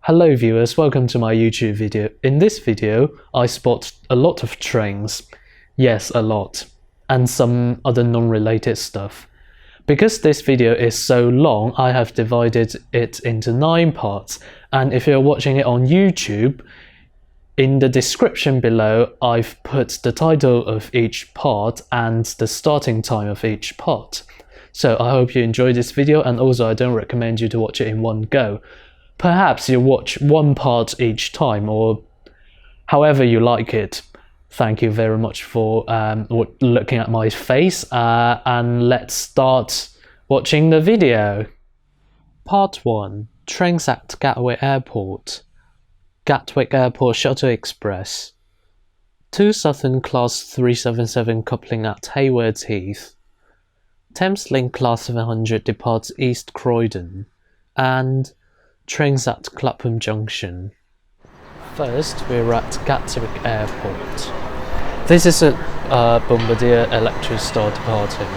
Hello viewers, welcome to my YouTube video. In this video, I spot a lot of trains. Yes, a lot. And some other non-related stuff. Because this video is so long, I have divided it into 9 parts. And if you're watching it on YouTube, in the description below, I've put the title of each part and the starting time of each part. So I hope you enjoy this video, and also I don't recommend you to watch it in one go. Perhaps you watch one part each time, or however you like it. Thank you very much for looking at my face, and let's start watching the video. Part 1. Trains at Gatwick Airport. Gatwick Airport Shuttle Express. 2 Southern Class 377 coupling at Haywards Heath. Thameslink Class 700 departs East Croydon. And trains at Clapham Junction. First, we're at Gatwick Airport. This is a Bombardier Electrostar departing.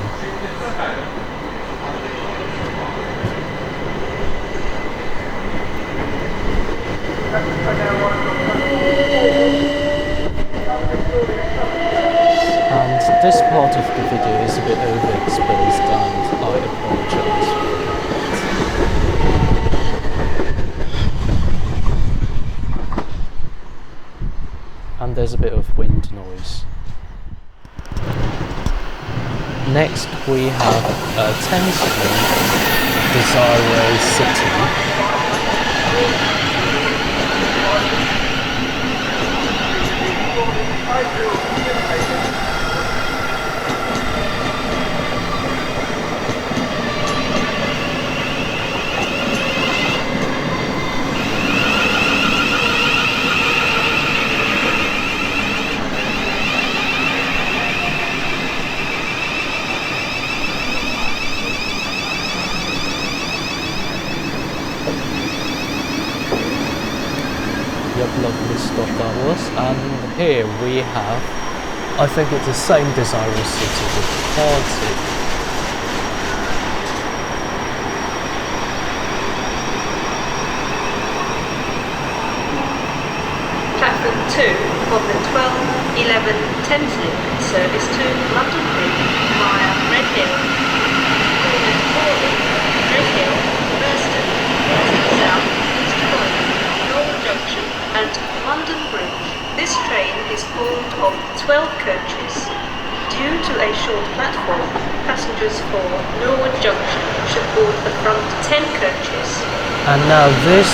And this part of the video is a bit overexposed, and I apologise for that. And there's a bit of wind noise. Next we have Thameslink Desiree City. Lovely stop that was. And here we have, I think it's the same Desiree City departed. Platform 2 of the 12:11 Thameslink service to London Bridge via Red Hill, Red Hill, Burston, South, East Croydon, North Junction and London Bridge. This train is formed of 12 coaches. Due to a short platform, passengers for Norwood Junction should board the front 10 coaches. And now this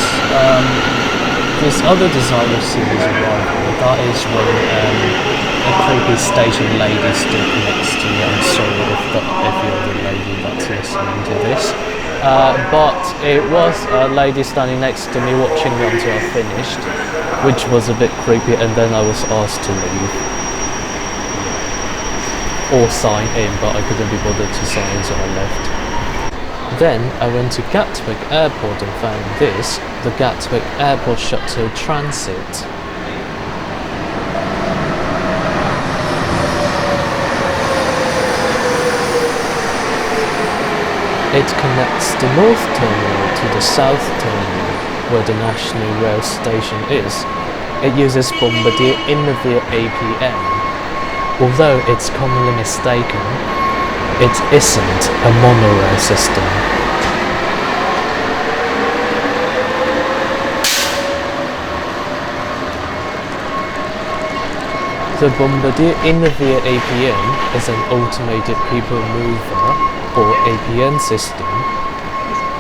other Desiree City's arrival, that is when a creepy station lady stood next to me. I'm sorry if you're the lady that's listening to this. But it was a lady standing next to me watching me until I finished, which was a bit creepy, and then I was asked to leave. Or sign in, but I couldn't be bothered to sign in, so I left. Then I went to Gatwick Airport and found this, the Gatwick Airport Shuttle Transit. It connects the North Terminal to the South Terminal, where the National Rail Station is. It uses Bombardier Innovier APM. Although it's commonly mistaken, it isn't a monorail system. The Bombardier Innovier APM is an automated people mover, or APN system.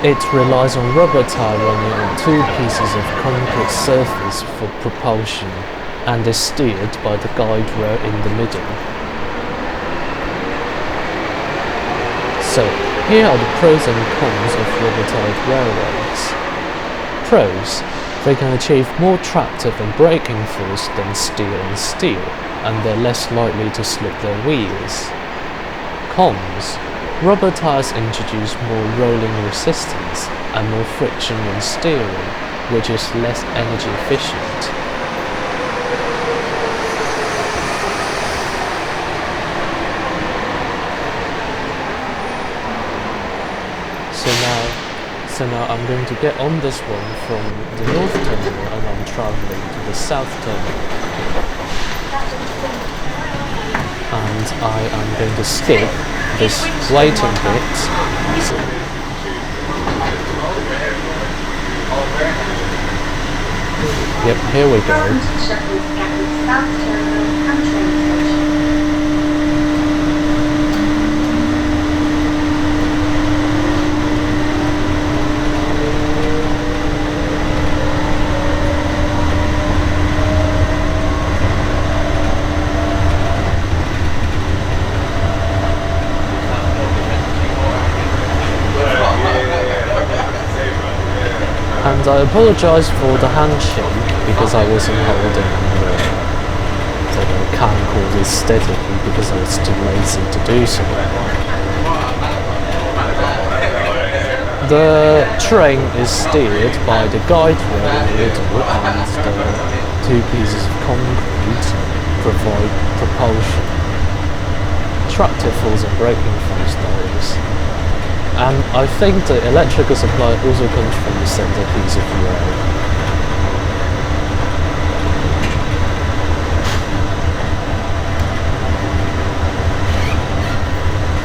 It relies on rubber tire running on 2 pieces of concrete surface for propulsion, and is steered by the guide rail in the middle. So, here are the pros and cons of rubber-tired railways. Pros: they can achieve more tractive and braking force than steel on steel, and they're less likely to slip their wheels. Cons: rubber tires introduce more rolling resistance and more friction when steering, which is less energy efficient. So now I'm going to get on this one from the North Terminal and I'm travelling to the South Terminal. And I am going to skip this waiting bit. Yep, here we go. And I apologise for the handshake because I wasn't holding the camcorder steadily because I was too lazy to do so. The train is steered by the guide rail in the middle and the two pieces of concrete provide propulsion. Tractor falls and braking functions. And I think the electrical supply also comes from the centre piece of rail.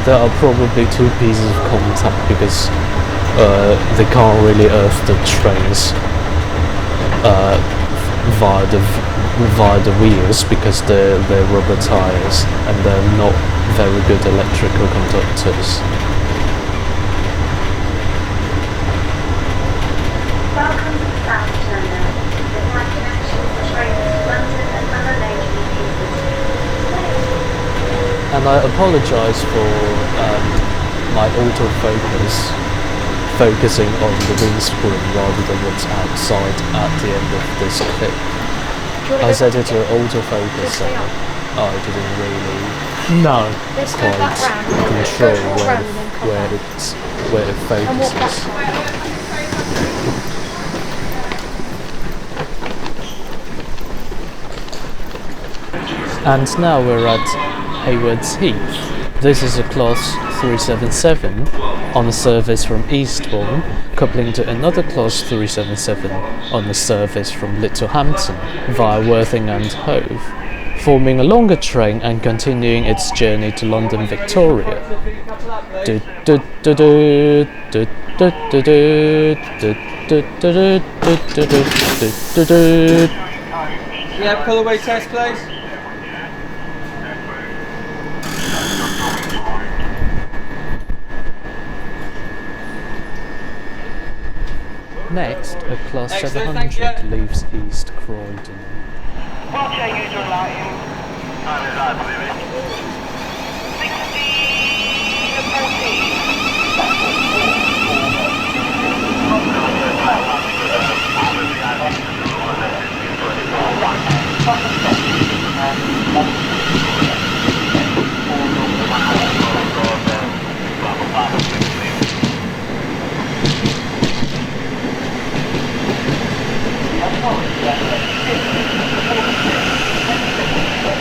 There are probably two pieces of contact because they can't really earth the trains via the wheels because they're rubber tyres and they're not very good electrical conductors. And I apologise for my autofocus focusing on the windscreen rather than what's outside at the end of this clip. I set it to autofocus so I didn't really quite control where it focuses. And now we're at Haywards Heath. This is a Class 377 on a service from Eastbourne, coupling to another Class 377 on a service from Littlehampton via Worthing and Hove, forming a longer train and continuing its journey to London Victoria. Yeah, pull away test, please. Next, a Class 700 leaves East Croydon.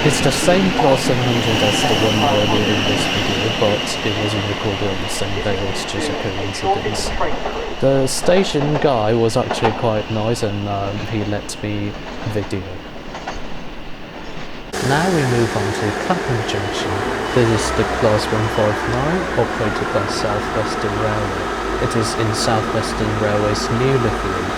It's the same Class 700 as the one earlier in this video, but it wasn't recorded on the same day, it's just a coincidence. The station guy was actually quite nice and he let me video. Now we move on to Clapham Junction. This is the Class 159 operated by South Western Railway. It is in South Western Railway's new livery.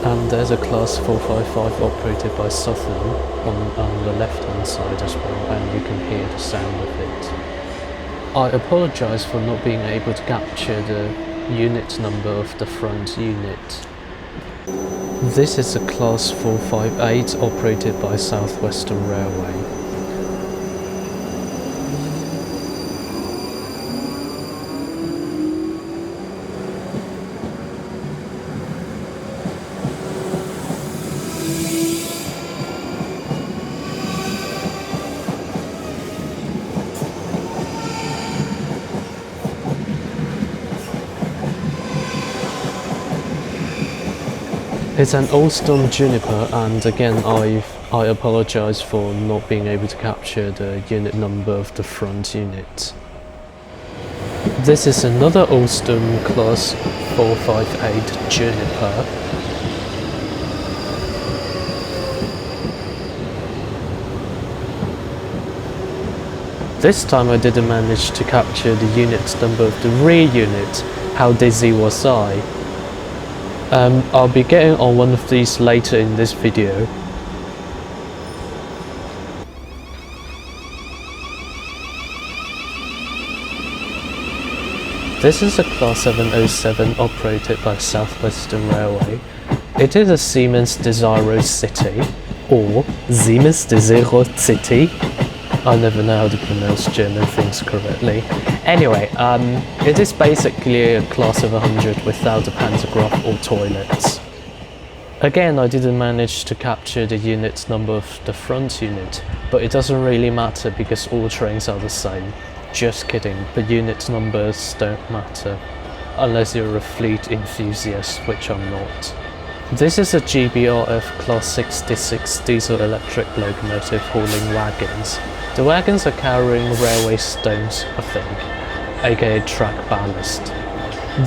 And there's a Class 455 operated by Southern on the left hand side as well, and you can hear the sound of it. I apologise for not being able to capture the unit number of the front unit. This is a Class 458 operated by South Western Railway. It's an Alstom Juniper, and again I apologise for not being able to capture the unit number of the front unit. This is another Alstom Class 458 Juniper. This time I didn't manage to capture the unit number of the rear unit. How dizzy was I? I'll be getting on one of these later in this video. This is a Class 707 operated by South Western Railway. It is a Siemens Desiro City, or Siemens Desiro City. I never know how to pronounce German things correctly. Anyway, it is basically a class of 100 without a pantograph or toilets. Again, I didn't manage to capture the unit number of the front unit, but it doesn't really matter because all trains are the same. Just kidding, the unit numbers don't matter, unless you're a fleet enthusiast, which I'm not. This is a GBRF Class 66 diesel-electric locomotive hauling wagons. The wagons are carrying railway stones, I think, aka track ballast.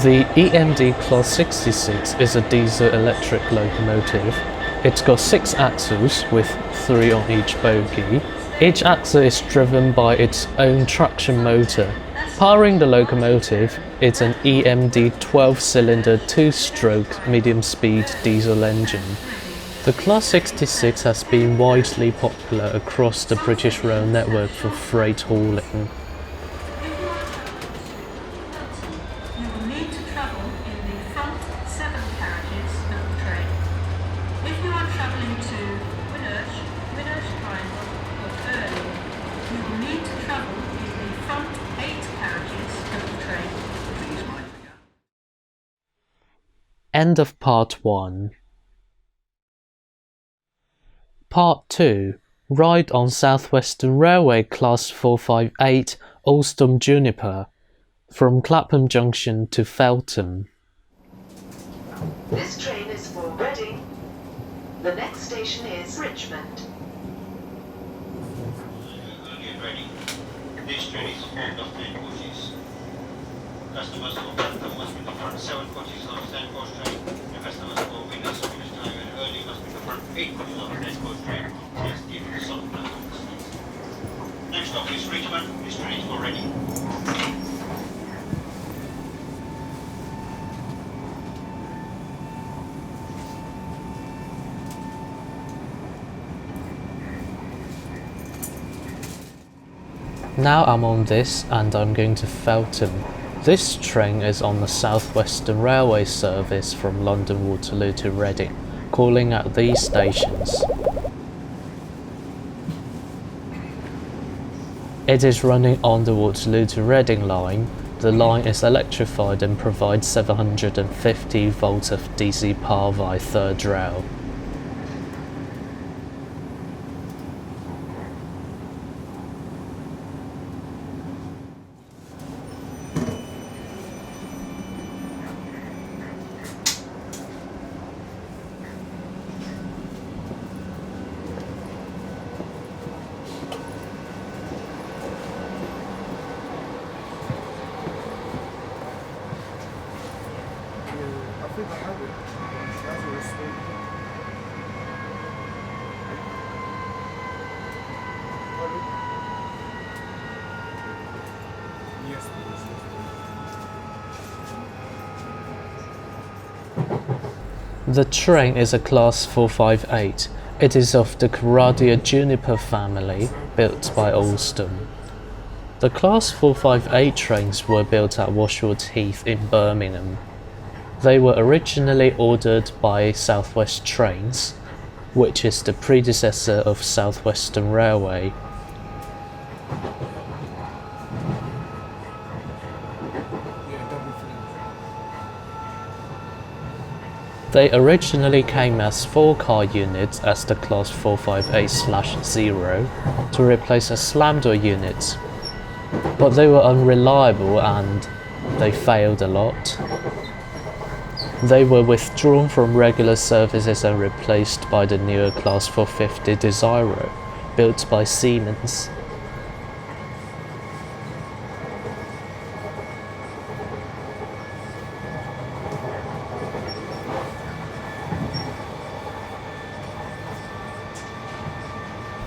The EMD Class 66 is a diesel-electric locomotive. It's got 6 axles with 3 on each bogie. Each axle is driven by its own traction motor. Powering the locomotive, it's an EMD 12-cylinder 2-stroke medium-speed diesel engine. The Class 66 has been widely popular across the British rail network for freight hauling. You will need to travel in the front 7 carriages of the train. If you are travelling to Winnersh Triangle or Early, you will need to travel in the front 8 carriages of the train. End of Part 1. Part 2. Ride on South Western Railway Class 458 Alstom Juniper from Clapham Junction to Feltham. This train is for Reading. The next station is Richmond. Get ready. This train is full of 10 coaches. Customers for Feltham must be the front 7 coaches on stand coach train. The customers for Winners of this time and Early must be the front 8 coaches on stand coach train. Please give the soft platforms. Next stop is Richmond. This train is for Reading. Now I'm on this and I'm going to Feltham. This train is on the South Western Railway service from London Waterloo to Reading, calling at these stations. It is running on the Waterloo to Reading line. The line is electrified and provides 750 volts of DC power via third rail. The train is a Class 458. It is of the Corradia Juniper family, built by Alstom. The Class 458 trains were built at Washwood Heath in Birmingham. They were originally ordered by South West Trains, which is the predecessor of South Western Railway. They originally came as 4-car units as the Class 458/0 to replace a slam door unit, but they were unreliable and they failed a lot. They were withdrawn from regular services and replaced by the newer Class 450 Desiro, built by Siemens.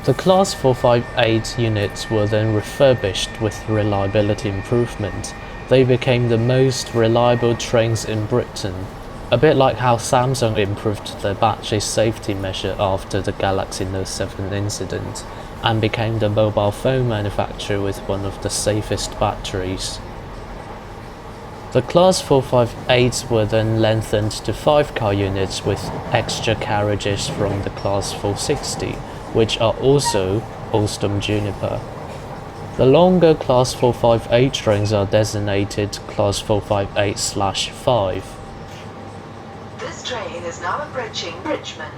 The Class 458 units were then refurbished with reliability improvement. They became the most reliable trains in Britain, a bit like how Samsung improved their battery safety measure after the Galaxy Note 7 incident, and became the mobile phone manufacturer with one of the safest batteries. The Class 458s were then lengthened to 5-car units with extra carriages from the Class 460, which are also Alstom Juniper. The longer Class 458 trains are designated Class 458/5. This train is now approaching Richmond.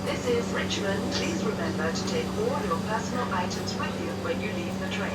This is Richmond. Please remember to take all your personal items with you when you leave the train.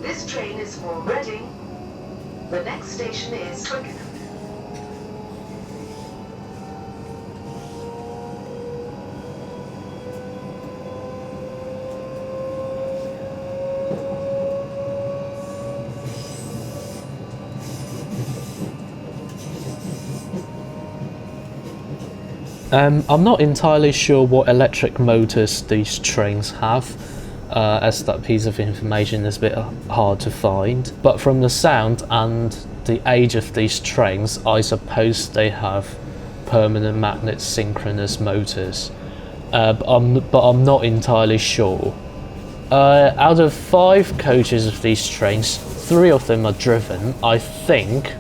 This train is for Reading. The next station is Twickenham. I'm not entirely sure what electric motors these trains have, as that piece of information is a bit hard to find. But from the sound and the age of these trains, I suppose they have permanent magnet synchronous motors. But I'm not entirely sure. Out of 5 coaches of these trains, 3 of them are driven. I think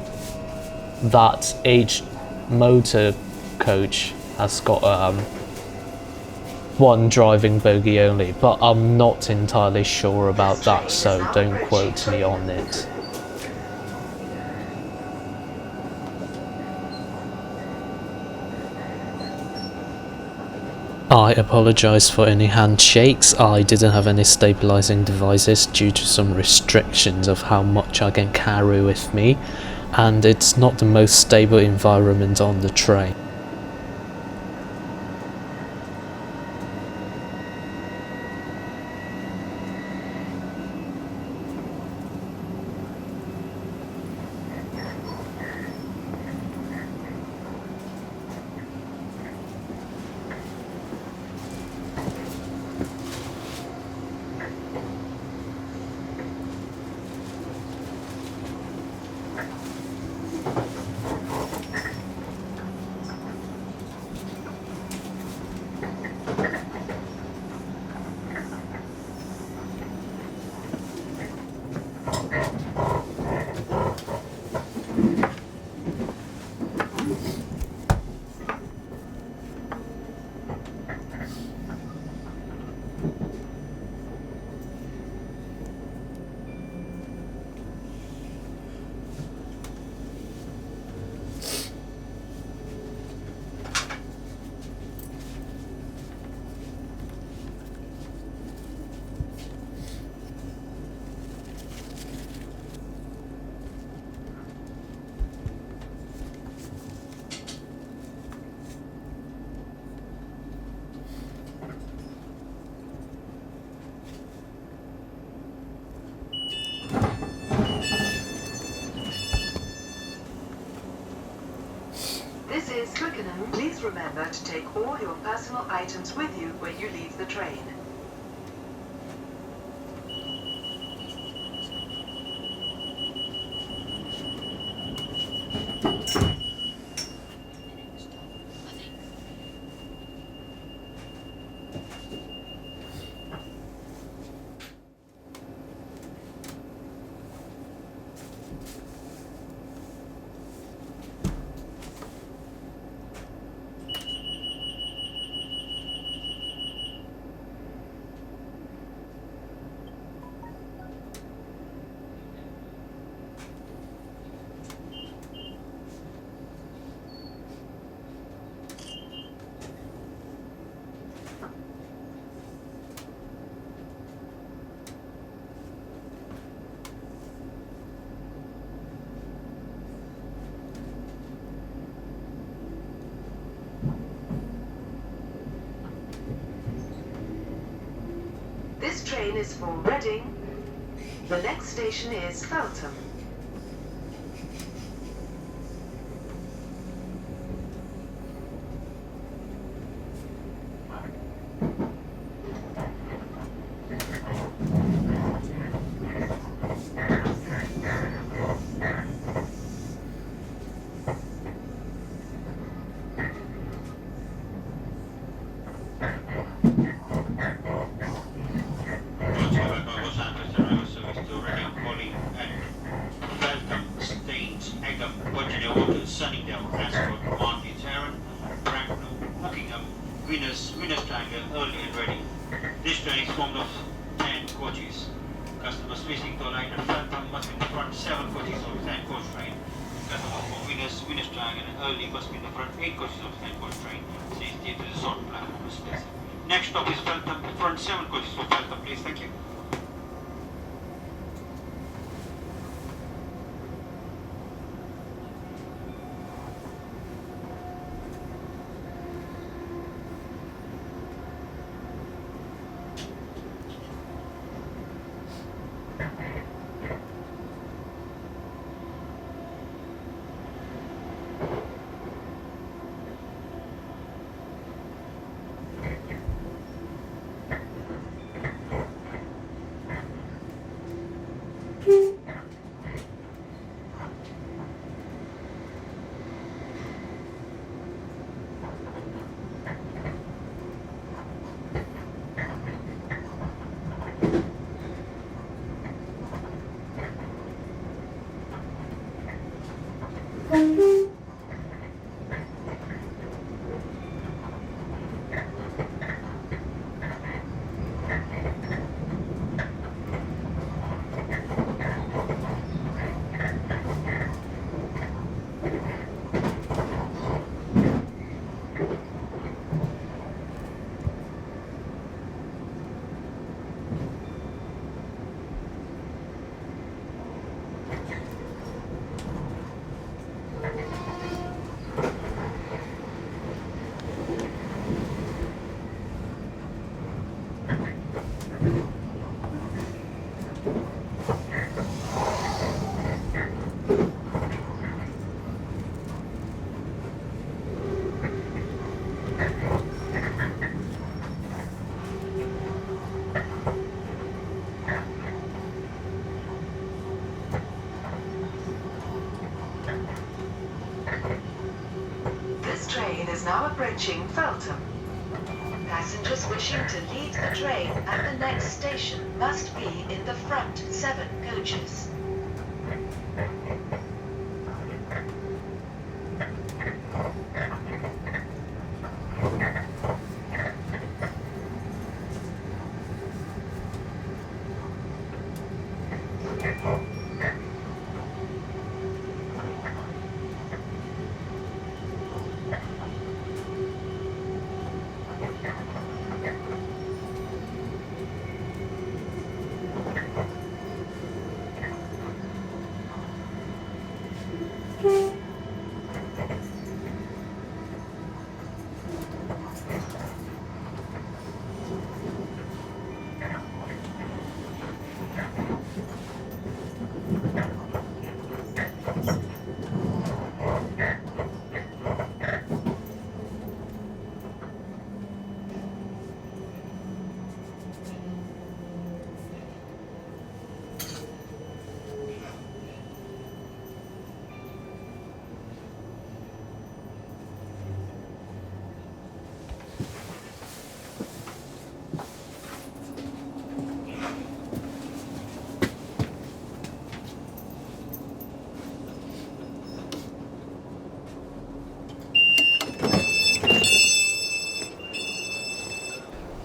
that each motor coach has got one driving bogie only, but I'm not entirely sure about that, so don't quote me on it. I apologise for any handshakes. I didn't have any stabilising devices due to some restrictions of how much I can carry with me, and it's not the most stable environment on the train. This is Twickenham. Please remember to take all your personal items with you when you leave the train. This train is for Reading. The next station is Feltham. Winners Triangle, early and ready. This train is formed of 10 coaches. Customers facing to the right at Feltham must be in the front 7 coaches of the 10 coach train. Customers for Winners Triangle and early must be in the front 8 coaches of the 10 coach train. Please stay to the zone platform space. Next stop is Feltham, front 7 coaches for Feltham, please. Thank you. This train is now approaching Feltham. Passengers wishing to leave the train at the next station must be in the front 7 coaches.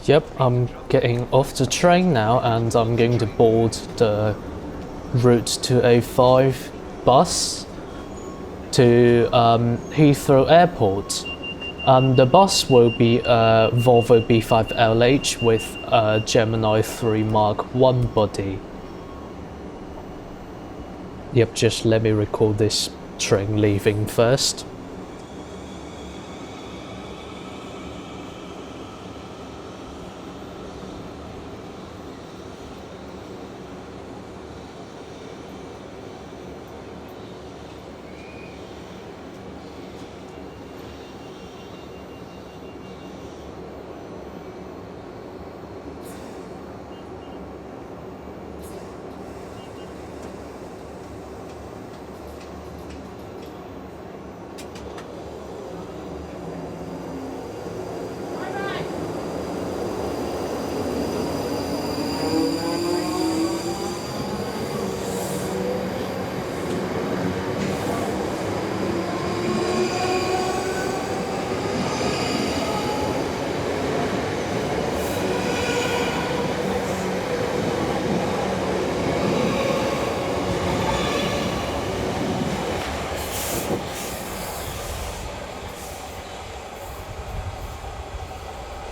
Yep, I'm getting off the train now and I'm going to board the route 205 bus to Heathrow Airport. The bus will be a Volvo B5LH with a Gemini 3 Mark 1 body. Yep, just let me record this train leaving first.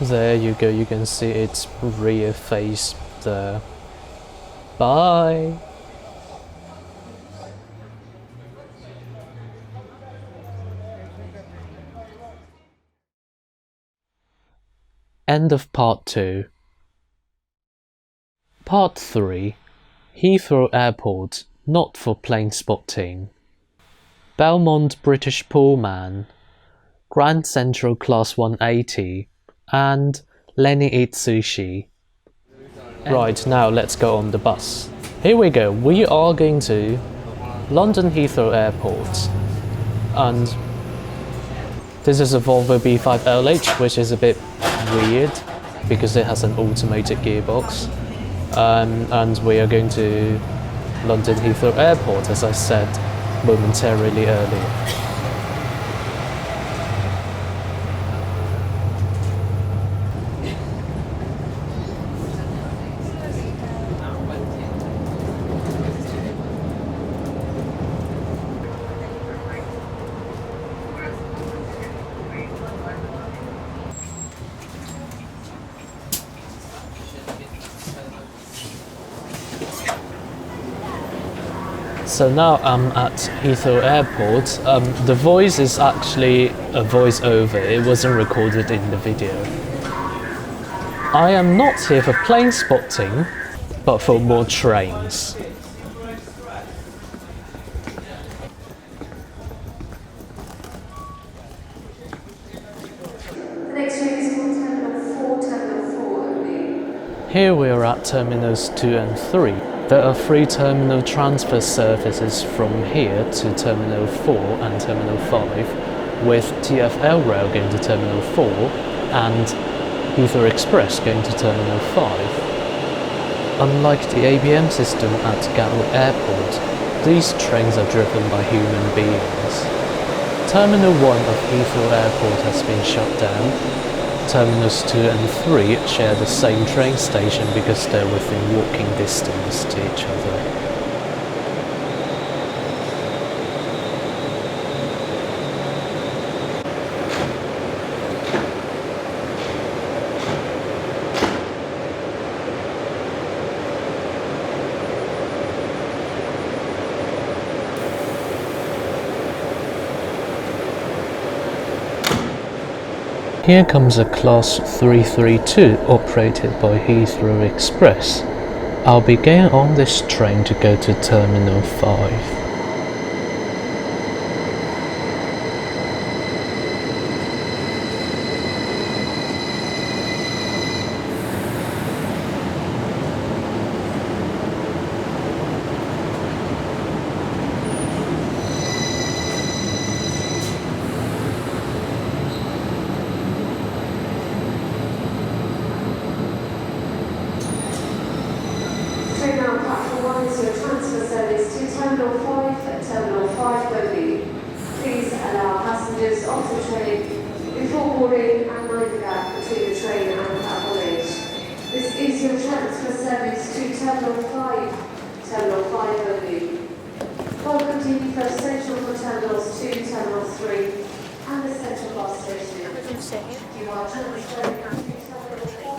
There you go, you can see its rear face there. Bye! End of part 2. Part 3. Heathrow Airport, not for plane spotting. Belmond British Pullman, Grand Central Class 180, and Lenny eats sushi. Right, now let's go on the bus. Here we go, we are going to London Heathrow Airport, and this is a Volvo B5LH, which is a bit weird because it has an automated gearbox, and we are going to London Heathrow Airport, as I said momentarily earlier. So now I'm at Heathrow Airport. The voice is actually a voice-over, it wasn't recorded in the video. I am not here for plane spotting, but for more trains. The next train is called Terminal 4 only. Here we are at Terminals 2 and 3. There are 3 terminal transfer services from here to Terminal 4 and Terminal 5, with TfL Rail going to Terminal 4 and Heathrow Express going to Terminal 5. Unlike the ABM system at Gatwick Airport, these trains are driven by human beings. Terminal 1 of Heathrow Airport has been shut down. Terminals 2 and 3 share the same train station because they're within walking distance to each other. Here comes a Class 332 operated by Heathrow Express. I'll be getting on this train to go to Terminal 5. Train now platform 1 is your transfer service to Terminal 5 Terminal 5 only. Please allow passengers off the train before boarding and mind the gap between the train and platform edge. This is your transfer service to Terminal 5 only. Welcome to Heathrow Central for Terminals 2, Terminal 3 and the Central Bus Station. You are transferring to Terminal 4.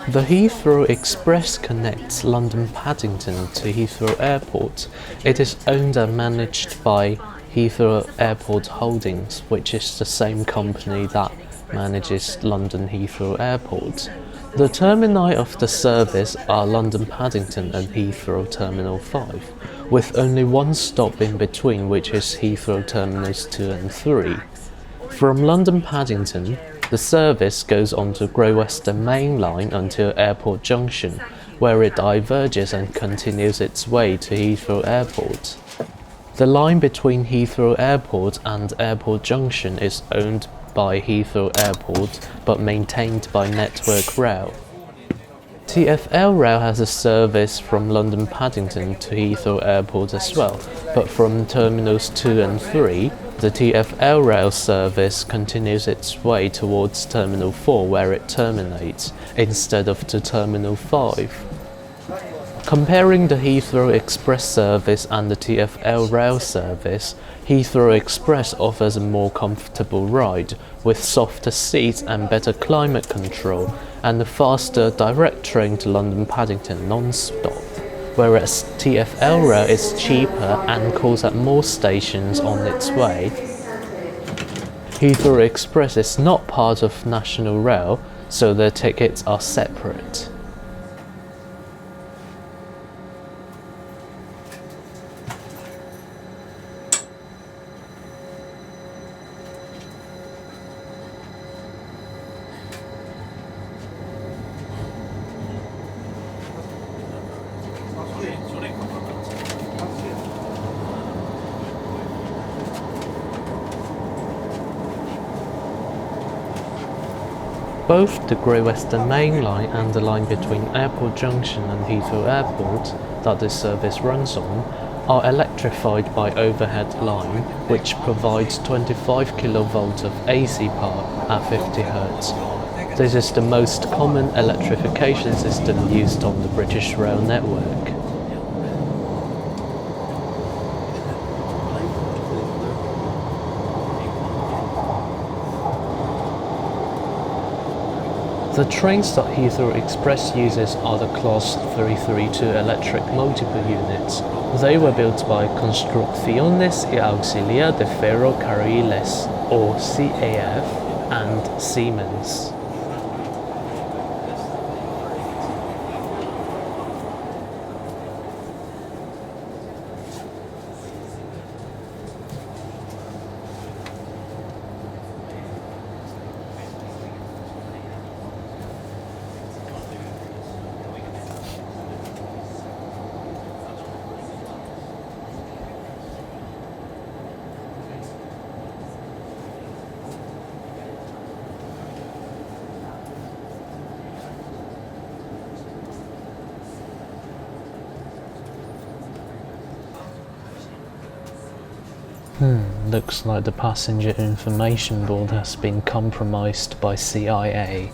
The Heathrow Express connects London Paddington to Heathrow Airport. It is owned and managed by Heathrow Airport Holdings, which is the same company that manages London Heathrow Airport. The termini of the service are London Paddington and Heathrow Terminal 5, with only one stop in between, which is Heathrow Terminals 2 and 3. From London Paddington, the service goes on to Great Western Main Line until Airport Junction, where it diverges and continues its way to Heathrow Airport. The line between Heathrow Airport and Airport Junction is owned by Heathrow Airport but maintained by Network Rail. TfL Rail has a service from London Paddington to Heathrow Airport as well, but from Terminals 2 and 3, the TfL Rail service continues its way towards Terminal 4 where it terminates, instead of to Terminal 5. Comparing the Heathrow Express service and the TfL Rail service, Heathrow Express offers a more comfortable ride, with softer seats and better climate control, and a faster direct train to London Paddington non-stop, whereas TfL Rail is cheaper and calls at more stations on its way. Heathrow Express is not part of National Rail, so their tickets are separate. Both the Great Western Main Line and the line between Airport Junction and Heathrow Airport that this service runs on are electrified by overhead line, which provides 25 kV of AC power at 50 Hz. This is the most common electrification system used on the British rail network. The trains that Heathrow Express uses are the Class 332 electric multiple units. They were built by Construcciones y Auxilia de Ferrocarriles, or CAF, and Siemens. Looks like the passenger information board has been compromised by CIA.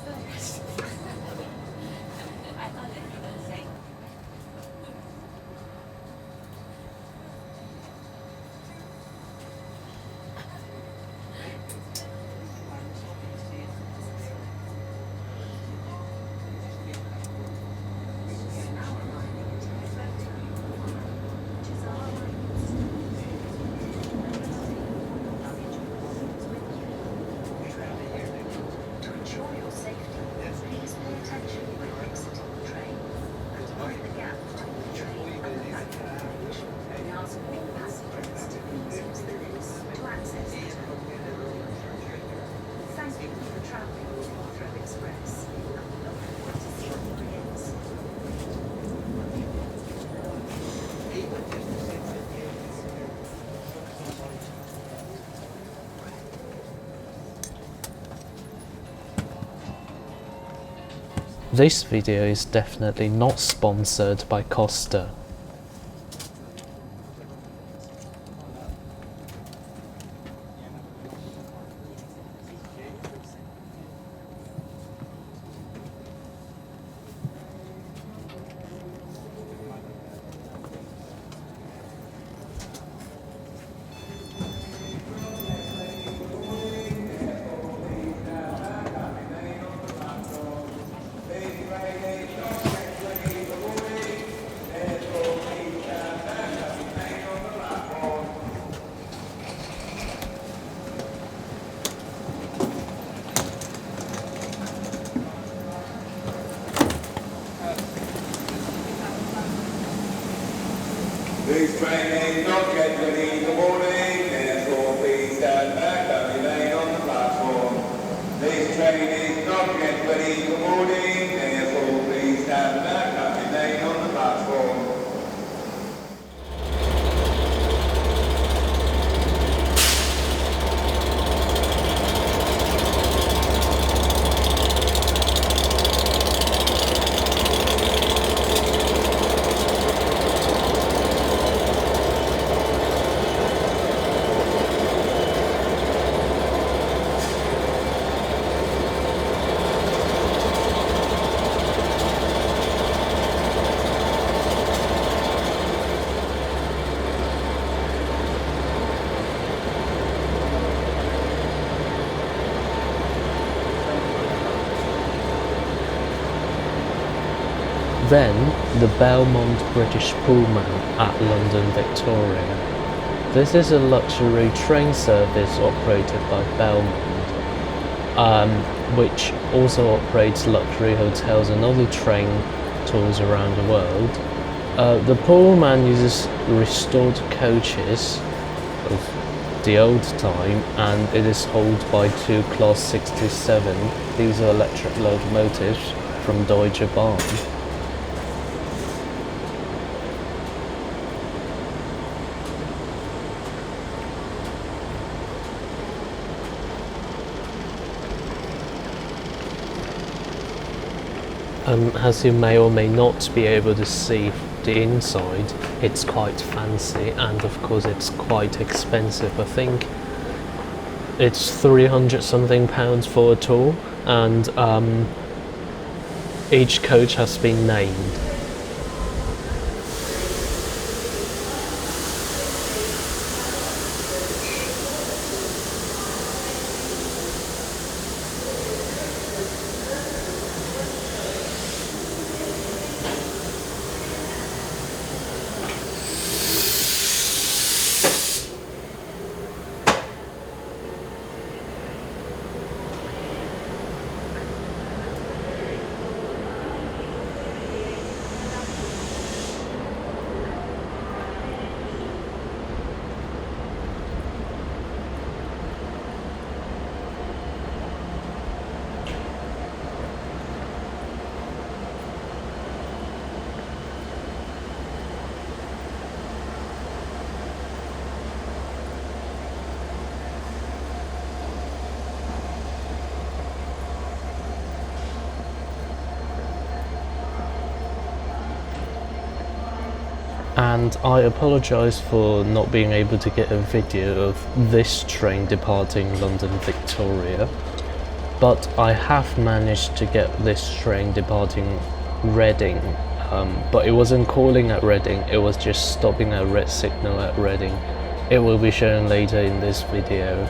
This video is definitely not sponsored by Costa. This train is not yet ready in the morning, therefore please stand back and remain on the platform. This train is not yet ready in the morning, therefore please stand back and remain on the platform. Then, the Belmond British Pullman at London Victoria. This is a luxury train service operated by Belmond, which also operates luxury hotels and other train tours around the world. The Pullman uses restored coaches of the old time, and it is hauled by two Class 67 diesel electric locomotives from Deutsche Bahn. As you may or may not be able to see the inside, it's quite fancy, and of course it's quite expensive. I think it's 300 something pounds for a tour, and each coach has been named. and I apologise for not being able to get a video of this train departing London Victoria, but I have managed to get this train departing Reading, but it wasn't calling at Reading, it was just stopping at red signal at Reading. It will be shown later in this video.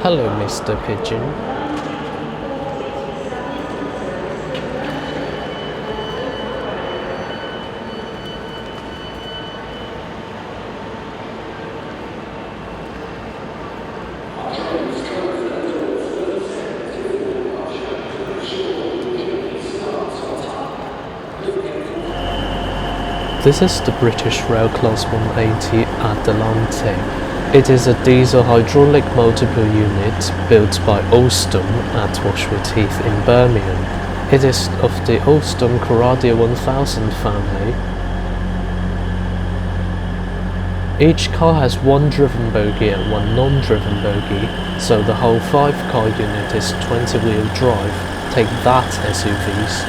Hello, Mr. Pigeon. This is the British Rail Class 180 Adelante. It is a diesel hydraulic multiple unit built by Alstom at Washwood Heath in Birmingham. It is of the Alstom Coradia 1000 family. Each car has one driven bogie and one non-driven bogie, so the whole 5-car unit is 20-wheel drive. Take that, SUVs.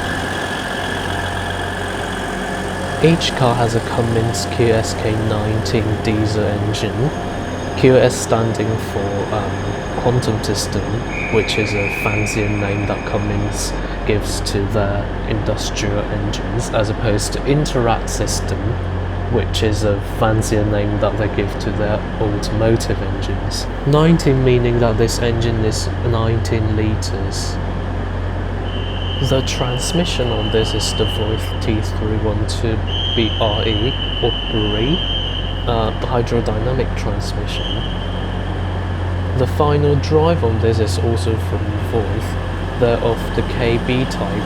Each car has a Cummins QSK19 diesel engine. QS standing for Quantum System, which is a fancier name that Cummins gives to their industrial engines, as opposed to Interact System, which is a fancier name that they give to their automotive engines. 19 meaning that this engine is 19 litres. The transmission on this is the Voith T312BRE or BRE. Hydrodynamic transmission. The final drive on this is also from Voith. They're of the KB type,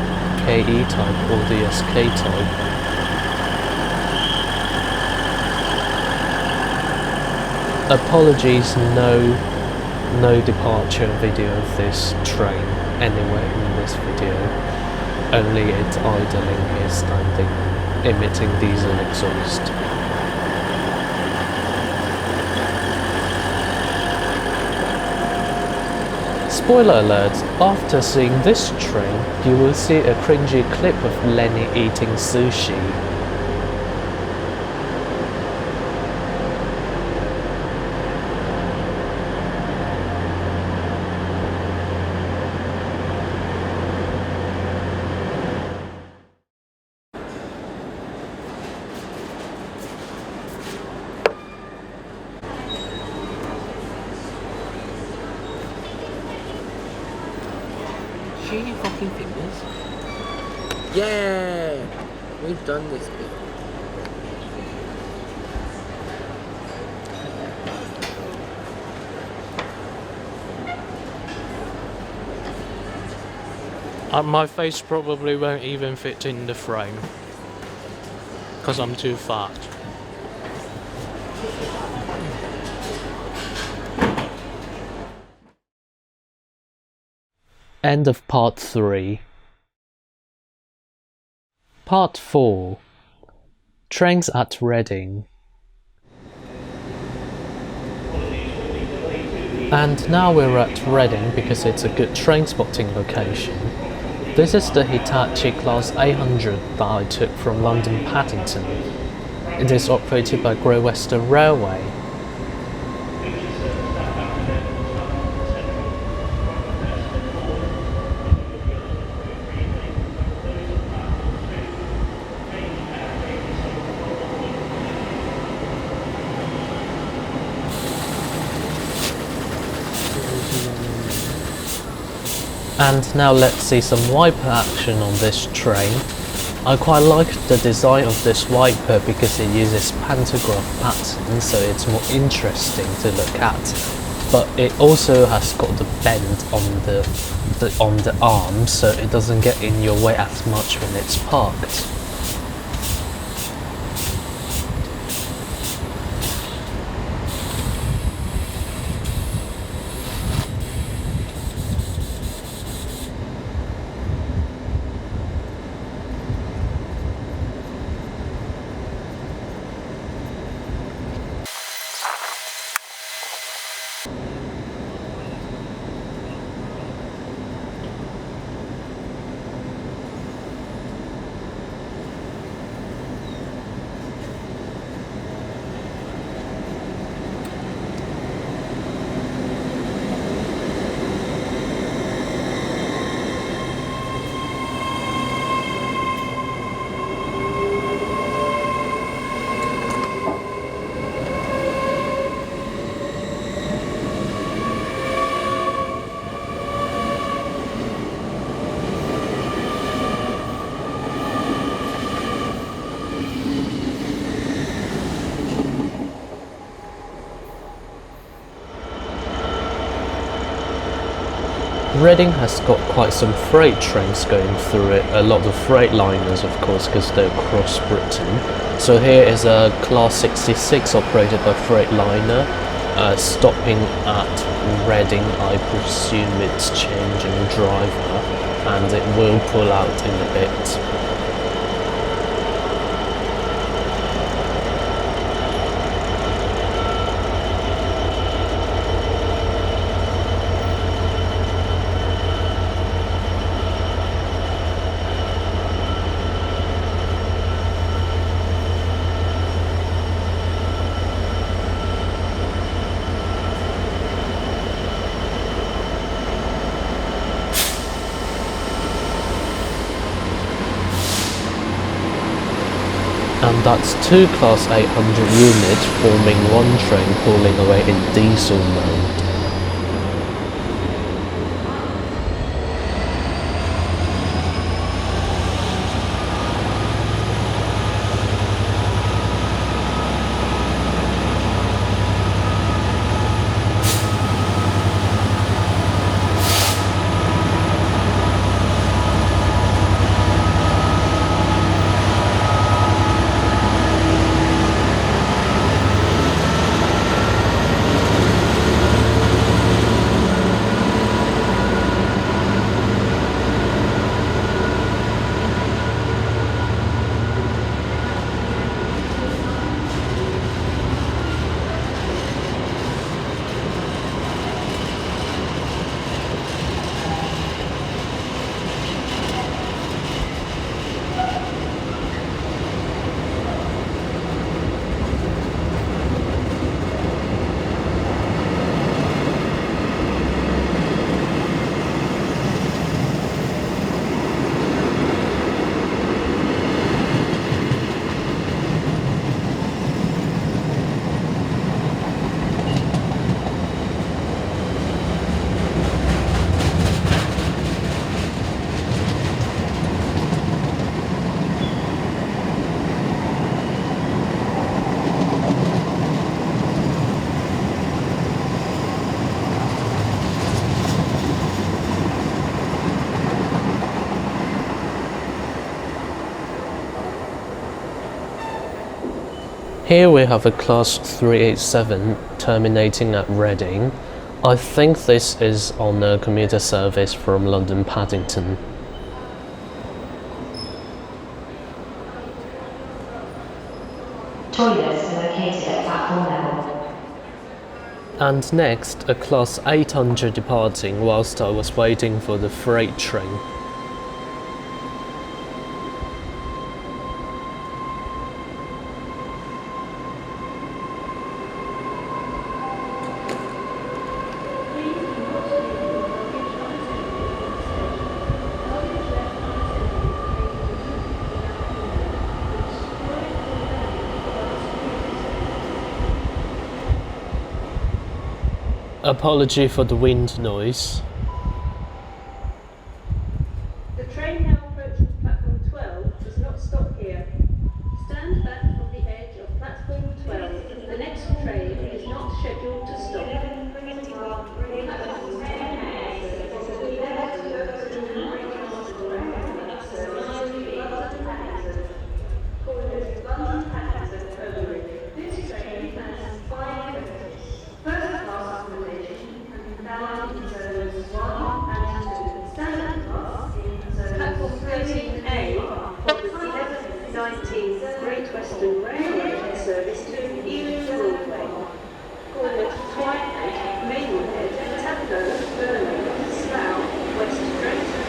KE type or the SK type. Apologies, no departure video of this train anywhere in this video. Only it idling here standing, emitting diesel exhaust. Spoiler alert, after seeing this train, you will see a cringy clip of Lenny eating sushi. Shoot your fucking fingers. Yeah! We've done this bit. My face probably won't even fit in the frame, because I'm too fat. End of part 3. Part 4. Trains at Reading. And now we're at Reading because it's a good train spotting location. This is the Hitachi Class 800 that I took from London Paddington. It is operated by Great Western Railway. And now let's see some wiper action on this train. I quite like the design of this wiper because it uses pantograph pattern, so it's more interesting to look at. But it also has got the bend on the arm, so it doesn't get in your way as much when it's parked. Reading has got quite some freight trains going through it, a lot of freight liners of course because they're across Britain. So here is a Class 66 operated by Freightliner, stopping at Reading. I presume it's changing driver and it will pull out in a bit. And that's two Class 800 units forming one train pulling away in diesel mode. Here we have a Class 387 terminating at Reading. I think this is on a commuter service from London Paddington. Toilets are located at platform level. And next, a Class 800 departing whilst I was waiting for the freight train. Apology for the wind noise. The train now approaching platform 12 does not stop here. Stand back from the edge of platform 12. The next train is not scheduled to stop. This train has 5 coaches. First class accommodation can be found in zones 1 and 2. Standard class in zone platform 13A for the 11-19 Great Western Railway service to Ealing Broadway. Cornet, Twyford, Maidenhead, Taplow, Burnley, Slough, West Drayton.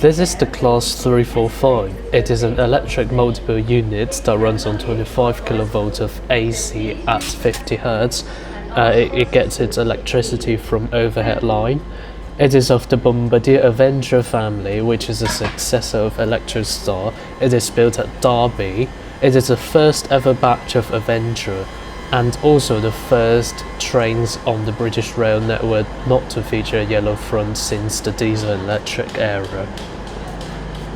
This is the Class 345. It is an electric multiple unit that runs on 25 kV of AC at 50 Hz. It gets its electricity from overhead line. It is of the Bombardier Avenger family, which is a successor of Electrostar. It is built at Derby. It is the first ever batch of Avenger, and also the first trains on the British rail network not to feature a yellow front since the diesel-electric era.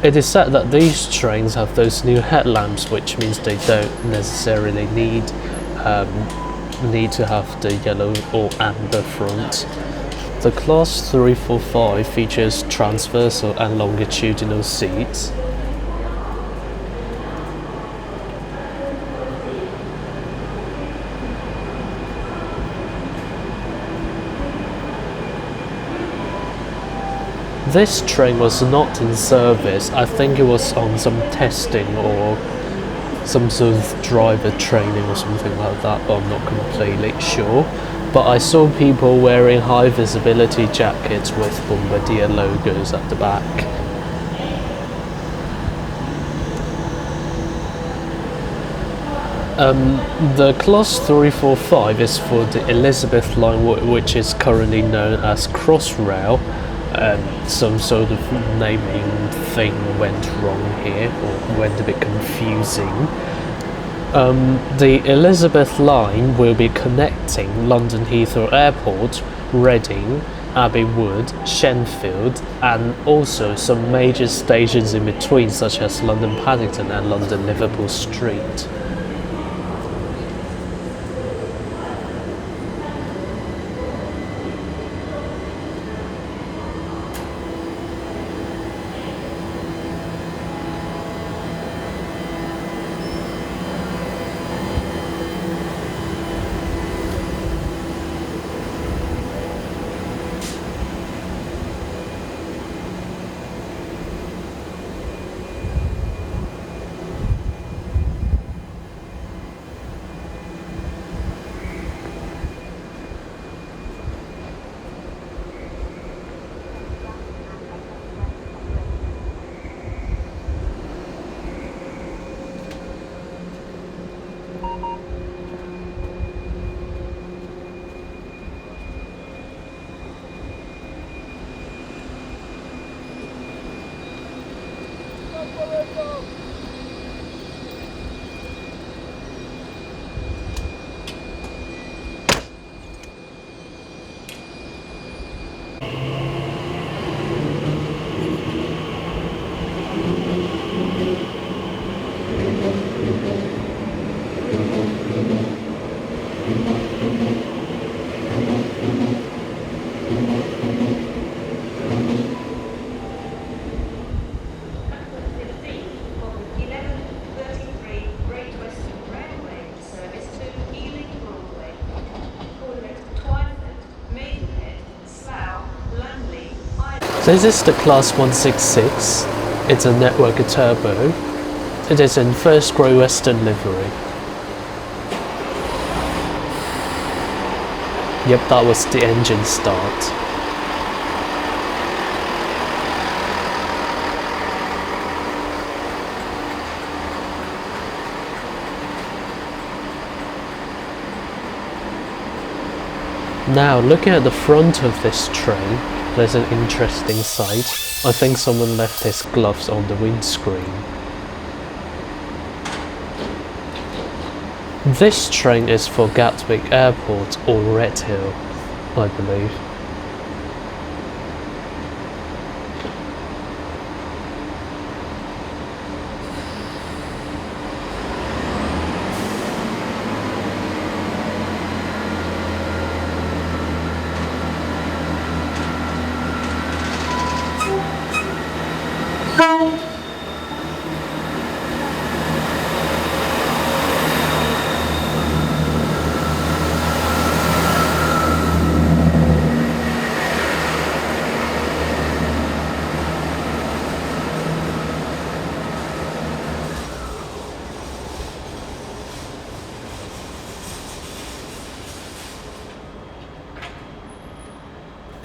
It is said that these trains have those new headlamps, which means they don't necessarily need to have the yellow or amber front. The Class 345 features transversal and longitudinal seats. This train was not in service. I think it was on some testing or some sort of driver training or something like that, but I'm not completely sure. But I saw people wearing high visibility jackets with Bombardier logos at the back. The Class 345 is for the Elizabeth line, which is currently known as Crossrail. Some sort of naming thing went wrong here, or went a bit confusing. The Elizabeth line will be connecting London Heathrow Airport, Reading, Abbey Wood, Shenfield, and also some major stations in between, such as London Paddington and London Liverpool Street. This is the Class 166. It's a network turbo. It is in first Great Western livery. Yep, that was the engine start. Now, looking at the front of this train, there's an interesting sight. I think someone left his gloves on the windscreen. This train is for Gatwick Airport or Red Hill, I believe.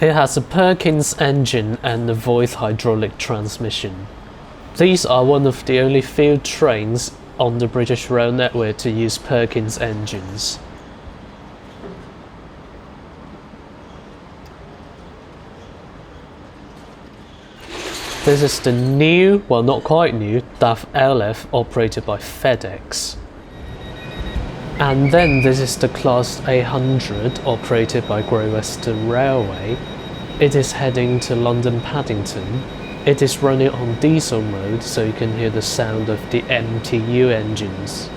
It has a Perkins engine and a Voith hydraulic transmission. These are one of the only few trains on the British rail network to use Perkins engines. This is the new, well not quite new, DAF LF operated by FedEx. And then this is the Class 800 operated by Great Western Railway. It is heading to London Paddington. It is running on diesel mode, so you can hear the sound of the MTU engines.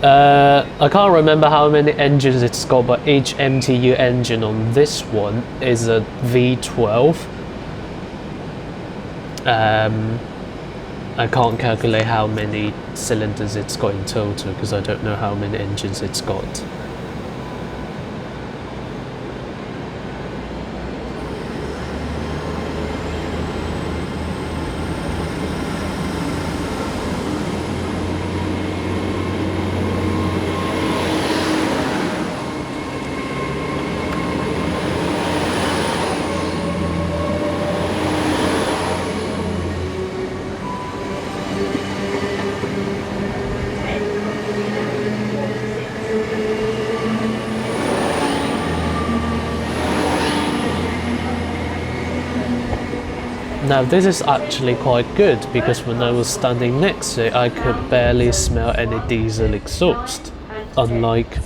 I can't remember how many engines it's got, but each MTU engine on this one is a V12. I can't calculate how many cylinders it's got in total because I don't know how many engines it's got. Now this is actually quite good because when I was standing next to it I could barely smell any diesel exhaust, unlike,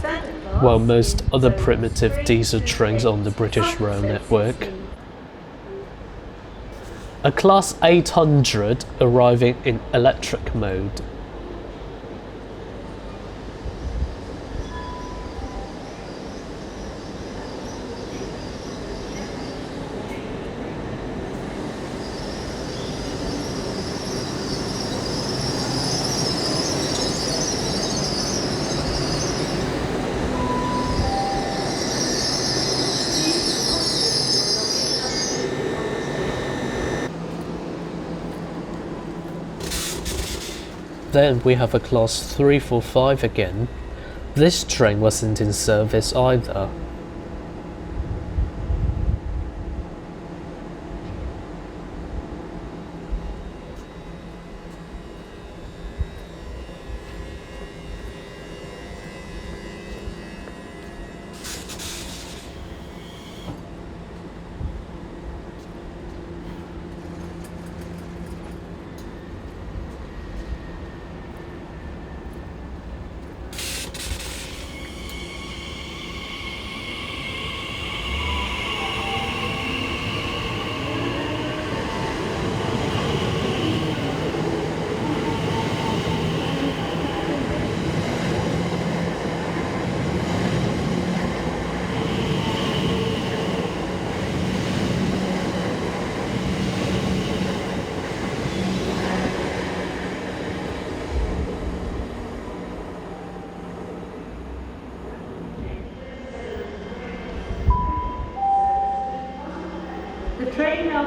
well, most other primitive diesel trains on the British rail network. A Class 800 arriving in electric mode. Then we have a Class 345 again. This train wasn't in service either.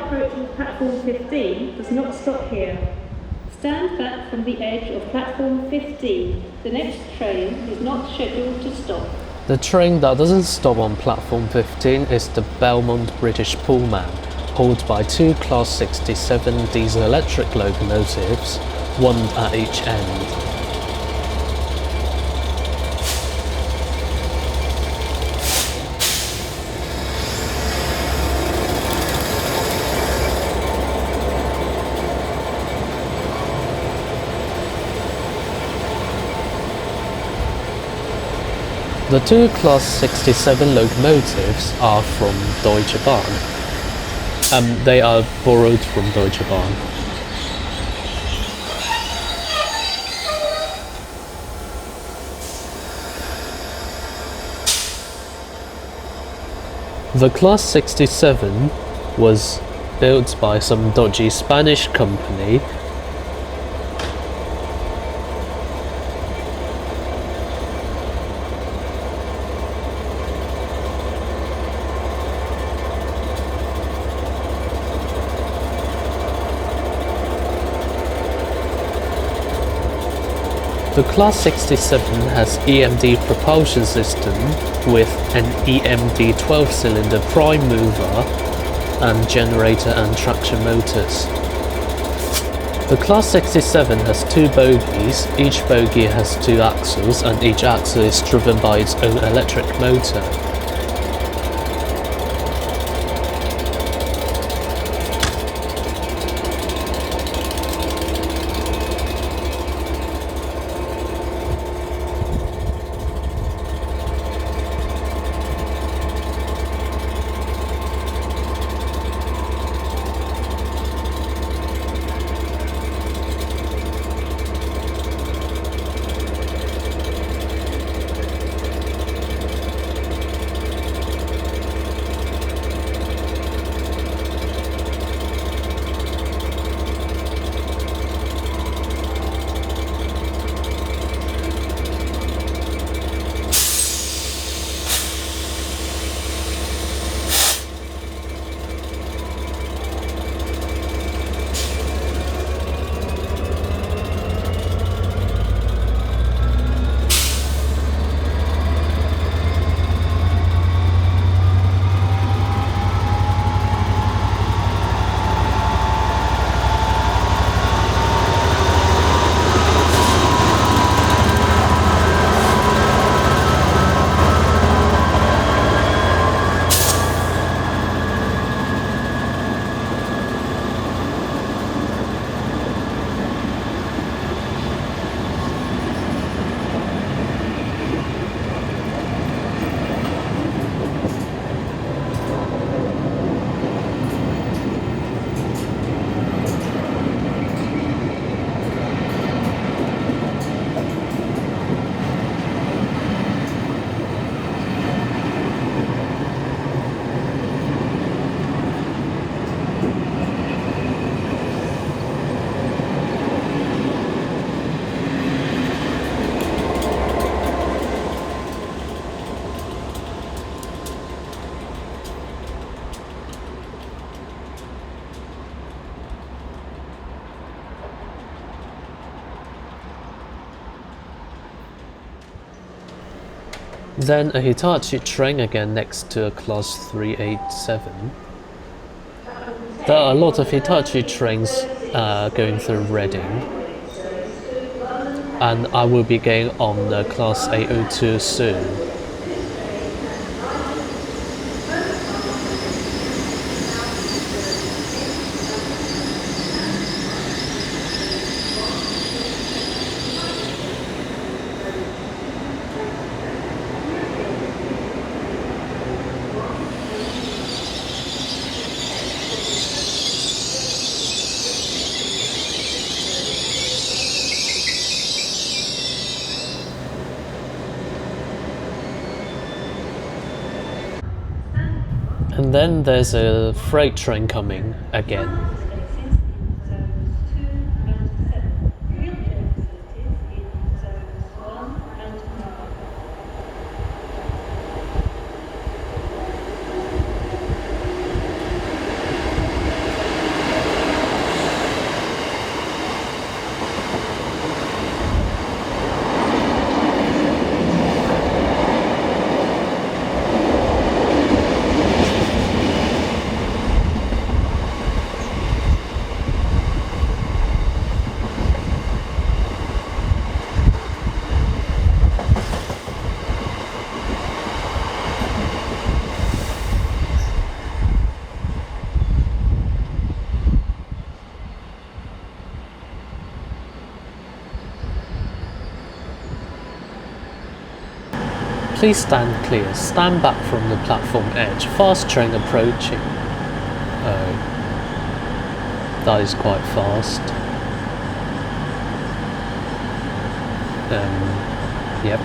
approaching platform 15 does not stop here. Stand back from the edge of platform 15. The next train is not scheduled to stop. The train that doesn't stop on platform 15 is the Belmond British Pullman, hauled by two Class 67 diesel-electric locomotives, one at each end. The two Class 67 locomotives are from Deutsche Bahn. They are borrowed from Deutsche Bahn. The Class 67 was built by some dodgy Spanish company . The Class 67 has EMD propulsion system with an EMD 12-cylinder prime mover and generator and traction motors. The Class 67 has two bogies, each bogie has two axles and each axle is driven by its own electric motor. Then a Hitachi train again next to a Class 387. There are a lot of Hitachi trains going through Reading, and I will be going on the Class 802 soon. And then there's a freight train coming again. Please stand clear. Stand back from the platform edge. Fast train approaching. Oh. That is quite fast. Yep.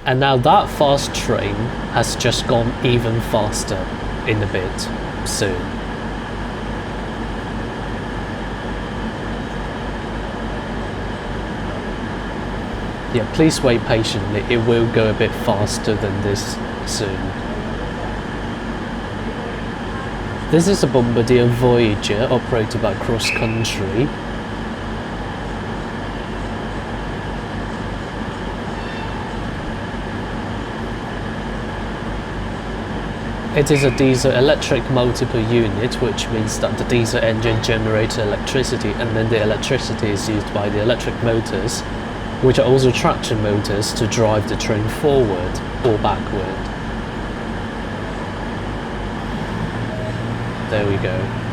And now that fast train has just gone even faster in a bit soon. Yeah, please wait patiently, it will go a bit faster than this soon. This is a Bombardier Voyager operated by Cross Country. It is a diesel-electric multiple unit, which means that the diesel engine generates electricity and then the electricity is used by the electric motors, which are also traction motors, to drive the train forward or backward. There we go.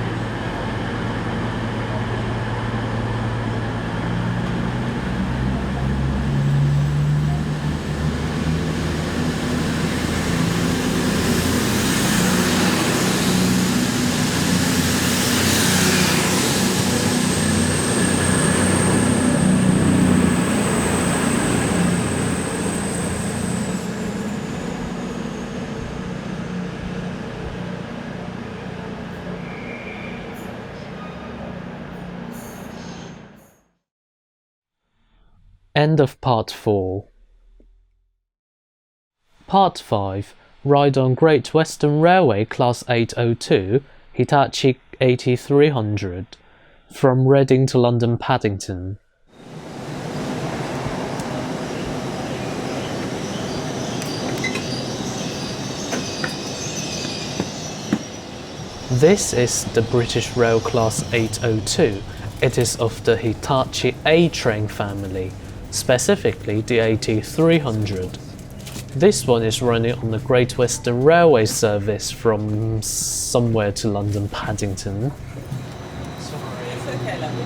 End of Part 4. Part 5. Ride on Great Western Railway Class 802, Hitachi 8300, from Reading to London Paddington. This is the British Rail Class 802. It is of the Hitachi A-train family, specifically the 8300. This one is running on the Great Western Railway service from somewhere to London Paddington. Sorry, it's okay, lovely.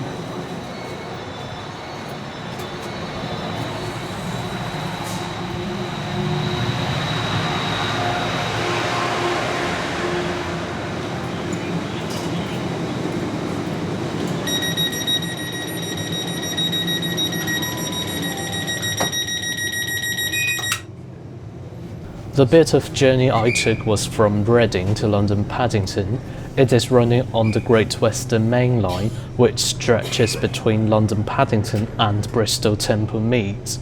The bit of journey I took was from Reading to London Paddington. It is running on the Great Western Main Line, which stretches between London Paddington and Bristol Temple Meads.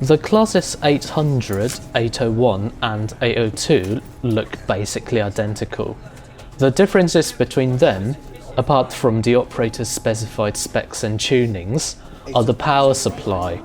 The classes 800, 801 and 802 look basically identical. The differences between them, apart from the operator's specified specs and tunings, are the power supply.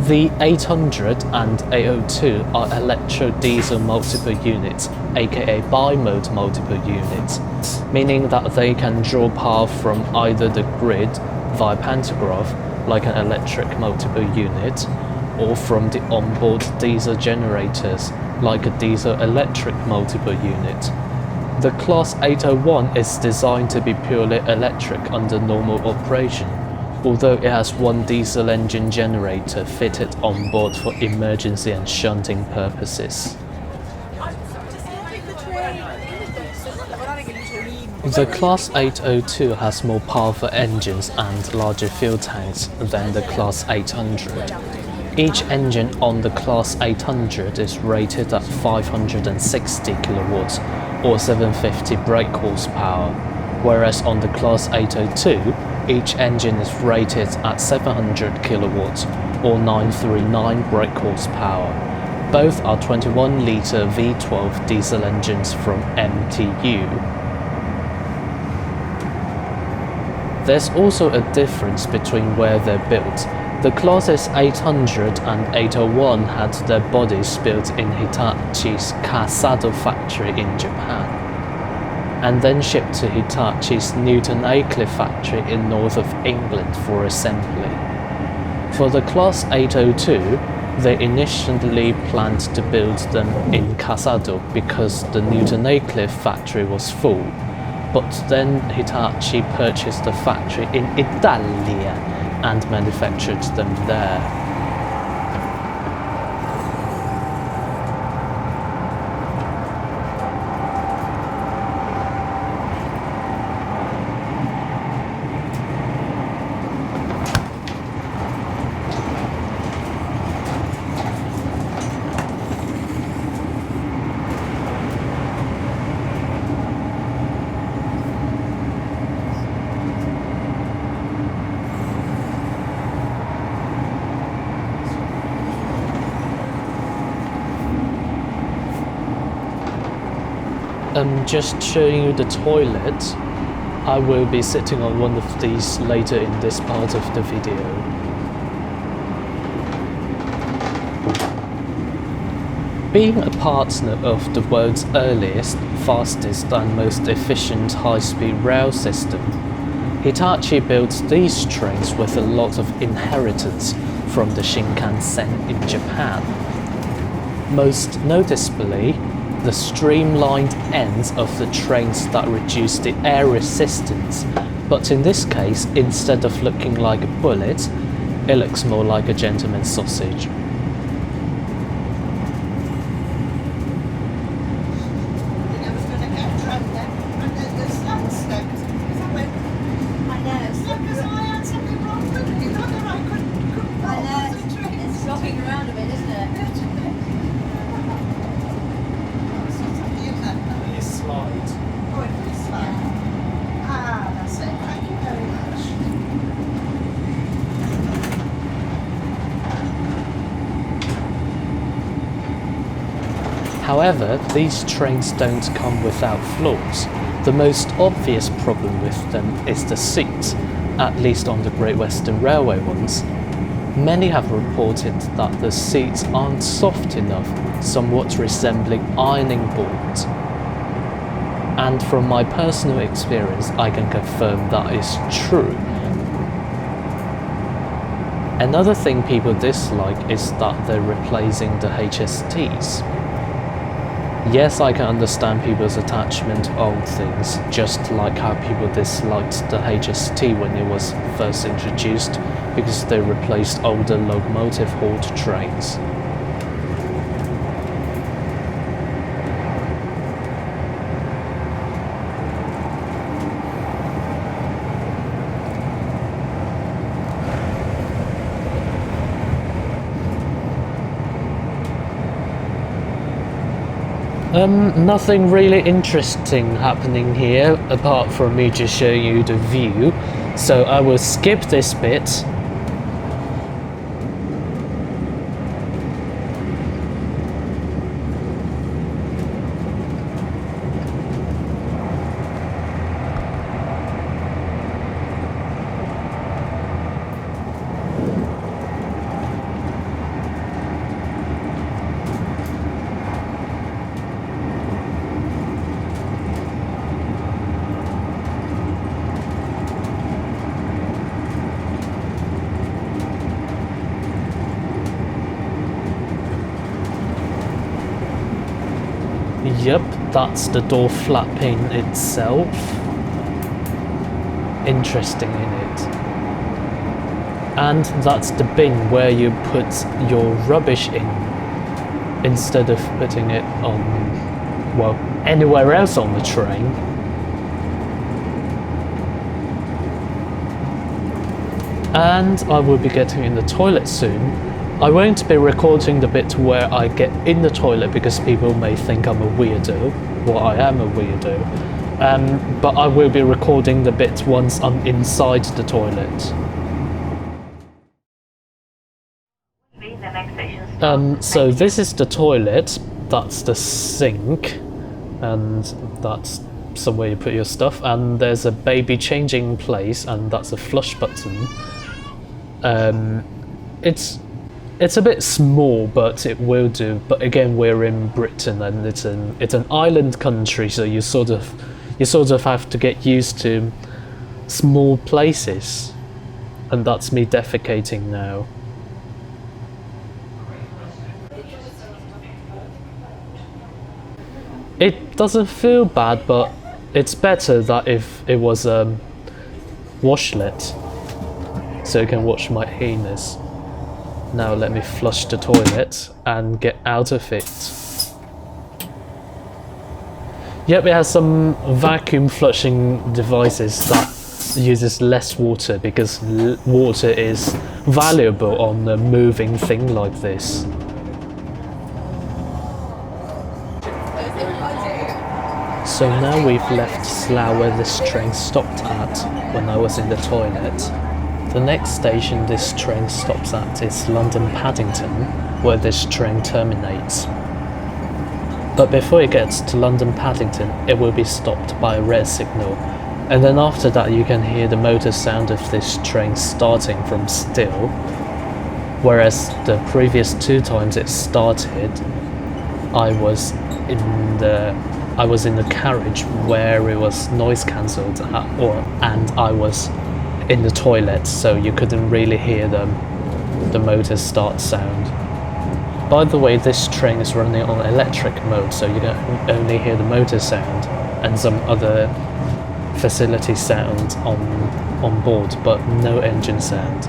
The 800 and 802 are electro-diesel multiple units, aka bi-mode multiple units, meaning that they can draw power from either the grid via pantograph, like an electric multiple unit, or from the onboard diesel generators, like a diesel-electric multiple unit. The Class 801 is designed to be purely electric under normal operation, although it has one diesel engine generator fitted on board for emergency and shunting purposes. The Class 802 has more powerful engines and larger fuel tanks than the Class 800. Each engine on the Class 800 is rated at 560 kilowatts or 750 brake horsepower, whereas on the Class 802, each engine is rated at 700 kilowatts or 939 brake horsepower. Both are 21-litre V12 diesel engines from MTU. There's also a difference between where they're built. The Classes 800 and 801 had their bodies built in Hitachi's Kasado factory in Japan, and then shipped to Hitachi's Newton Aycliffe factory in north of England for assembly. For the Class 802, they initially planned to build them in Kasado because the Newton Aycliffe factory was full, but then Hitachi purchased the factory in Italia and manufactured them there. I'm just showing you the toilet. I will be sitting on one of these later in this part of the video. Being a partner of the world's earliest, fastest and most efficient high-speed rail system, Hitachi built these trains with a lot of inheritance from the Shinkansen in Japan. Most noticeably, the streamlined ends of the trains that reduce the air resistance, but in this case, instead of looking like a bullet, it looks more like a gentleman's sausage. However, these trains don't come without flaws. The most obvious problem with them is the seats, at least on the Great Western Railway ones. Many have reported that the seats aren't soft enough, somewhat resembling ironing boards. And from my personal experience, I can confirm that is true. Another thing people dislike is that they're replacing the HSTs. Yes, I can understand people's attachment to old things, just like how people disliked the HST when it was first introduced, because they replaced older locomotive-hauled trains. Nothing really interesting happening here, apart from me just showing you the view, so I will skip this bit. Yep, that's the door flapping itself. Interesting in it. And that's the bin where you put your rubbish in, instead of putting it on, well, anywhere else on the train. And I will be getting in the toilet soon. I won't be recording the bit where I get in the toilet because people may think I'm a weirdo. Well, I am a weirdo. But I will be recording the bit once I'm inside the toilet. So this is the toilet, that's the sink, and that's somewhere you put your stuff, and there's a baby changing place, and that's a flush button. It's a bit small, but it will do. But again, we're in Britain, and it's an island country, so you sort of have to get used to small places. And that's me defecating now. It doesn't feel bad, but it's better that if it was a washlet, so you can wash my anus. Now let me flush the toilet and get out of it. Yep, it has some vacuum flushing devices that uses less water because water is valuable on a moving thing like this. So now we've left Slough where this train stopped at when I was in the toilet. The next station this train stops at is London Paddington, where this train terminates. But before it gets to London Paddington, it will be stopped by a red signal, and then after that you can hear the motor sound of this train starting from still, whereas the previous 2 times it started, I was in the carriage where it was noise cancelled, and I was in the toilet, so you couldn't really hear the motor start sound. By the way, this train is running on electric mode, so you can only hear the motor sound and some other facility sound on board, but no engine sound.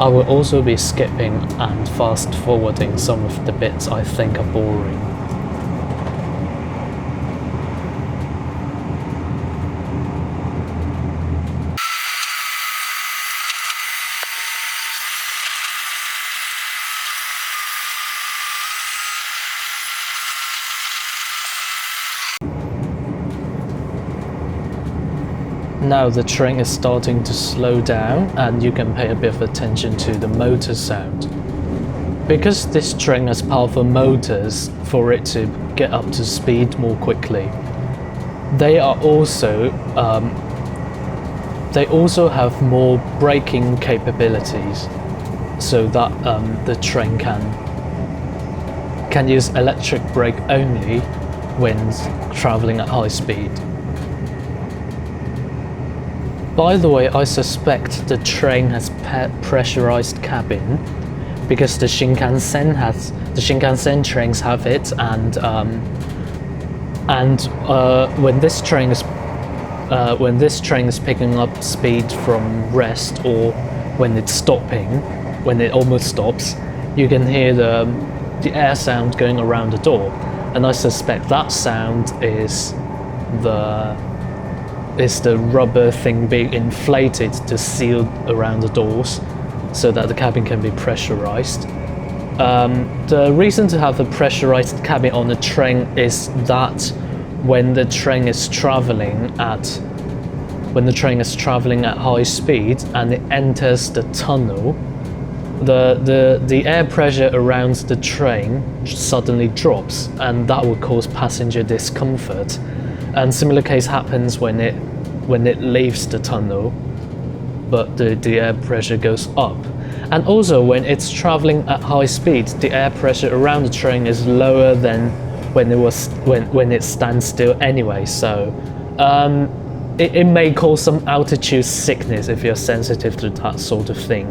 I will also be skipping and fast forwarding some of the bits I think are boring. Now the train is starting to slow down, and you can pay a bit of attention to the motor sound. Because this train has powerful motors for it to get up to speed more quickly, they also have more braking capabilities, so that the train can use electric brake only when travelling at high speed. By the way, I suspect the train has pressurized cabin because the Shinkansen trains have it, and when this train is picking up speed from rest, or when it's stopping, when it almost stops, you can hear the air sound going around the door, and I suspect that sound is the rubber thing being inflated to seal around the doors so that the cabin can be pressurized. The reason to have a pressurized cabin on a train is that when the train is traveling at high speed and it enters the tunnel, the air pressure around the train suddenly drops, and that will cause passenger discomfort. And similar case happens when it leaves the tunnel, but the air pressure goes up. And also when it's traveling at high speed, the air pressure around the train is lower than when it stands still anyway. So it may cause some altitude sickness if you're sensitive to that sort of thing.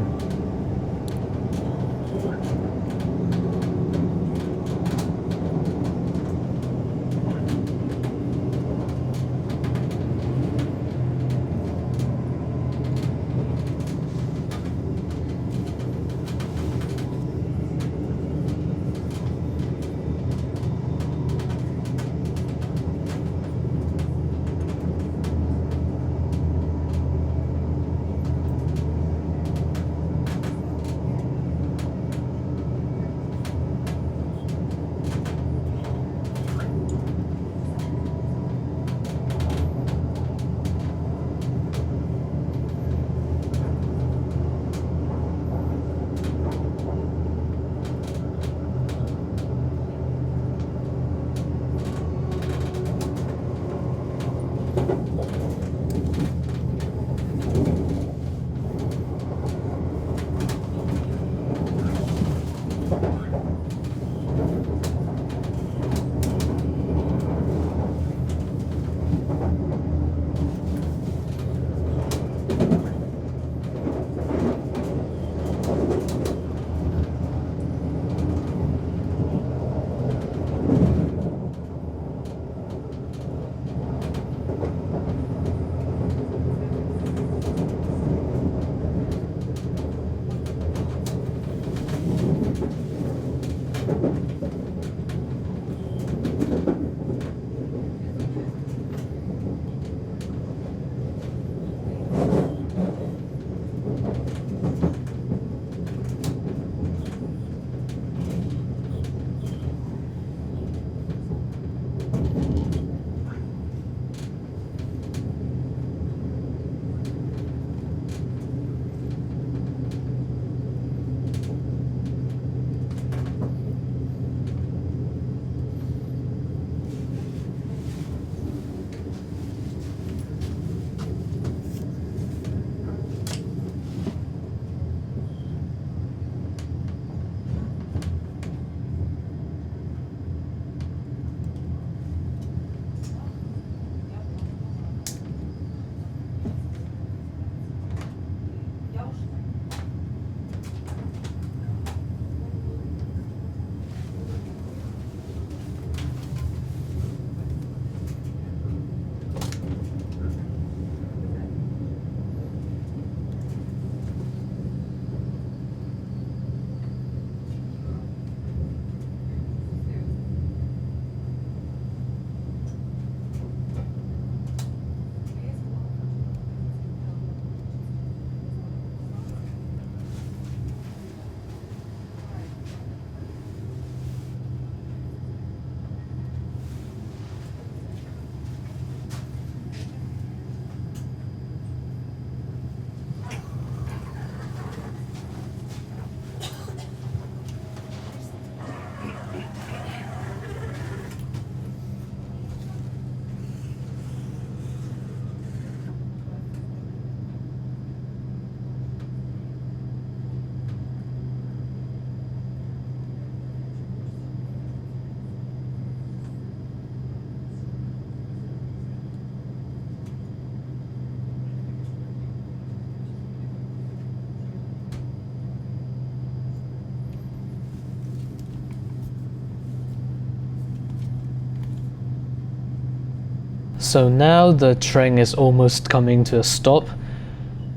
So now the train is almost coming to a stop,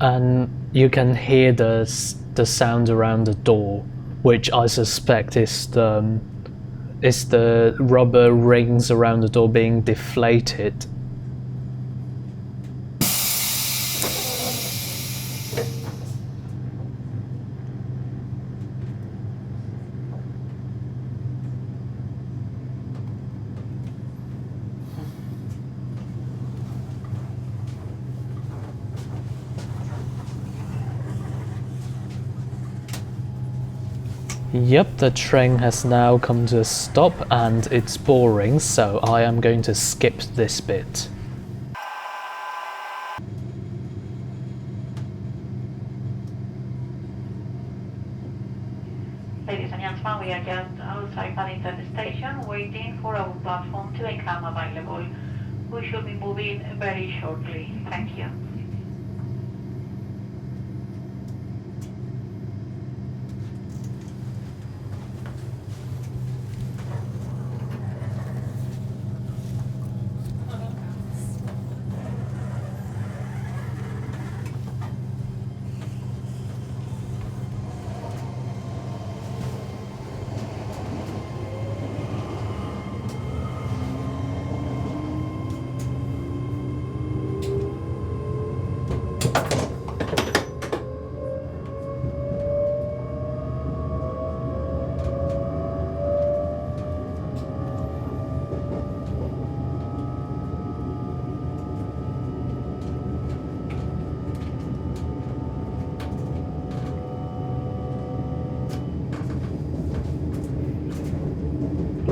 and you can hear the sound around the door, which I suspect is the rubber rings around the door being deflated. Yep, the train has now come to a stop and it's boring, so I am going to skip this bit. Ladies and gentlemen, we are just outside Paddington station waiting for our platform to become available. We should be moving very shortly. Thank you.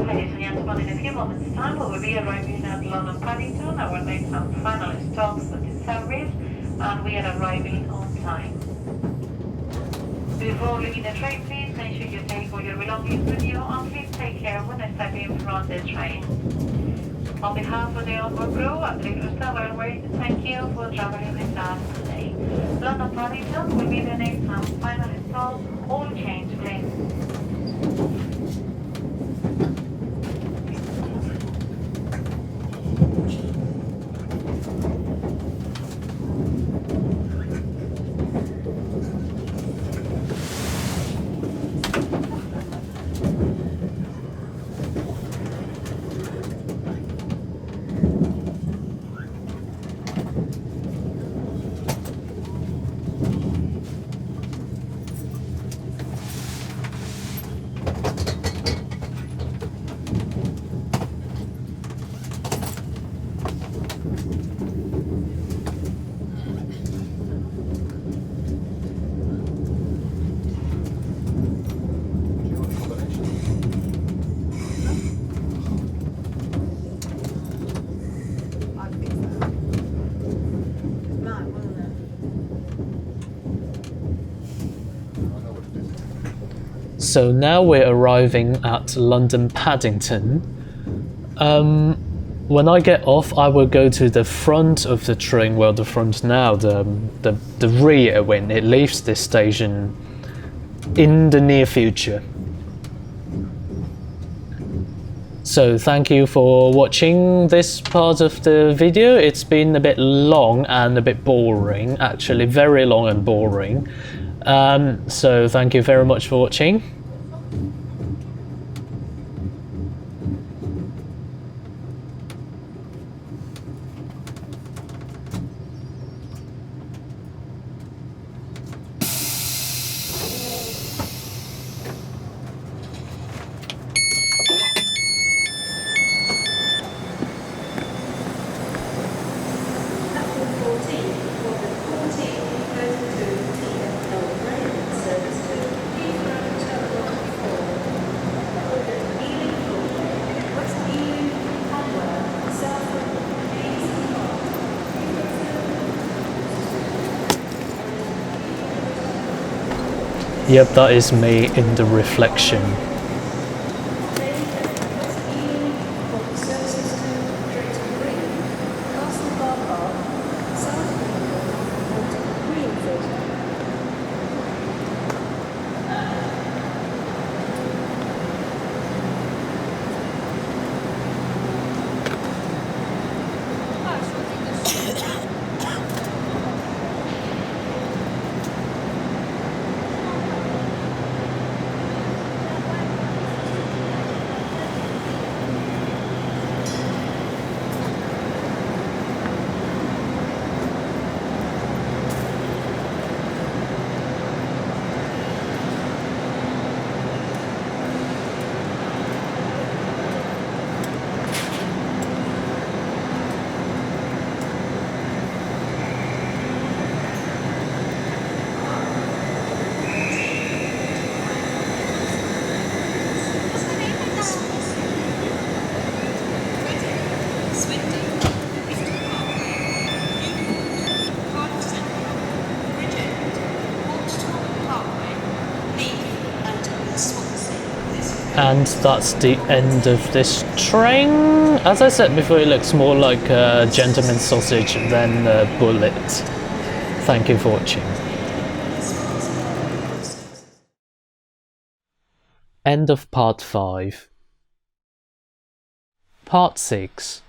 Ladies and gentlemen, in a few moments' time we will be arriving at London Paddington. Our next and final stop for the service, and we are arriving on time. Before leaving the train, please ensure you take all your belongings with you, and please take care when stepping from the train. On behalf of the onboard crew at Heathrow Airport, thank you for traveling with us today. London Paddington will be the next and final stop. All change, please. So now we're arriving at London Paddington. When I get off, I will go to the front of the train. Well, the front now, the rear when it leaves this station in the near future. So thank you for watching this part of the video. It's been a bit long and a bit boring, actually very long and boring. So thank you very much for watching. Yep, that is me in the reflection. And that's the end of this train. As I said before, it looks more like a gentleman's sausage than a bullet. Thank you for watching. End of part 5. Part 6.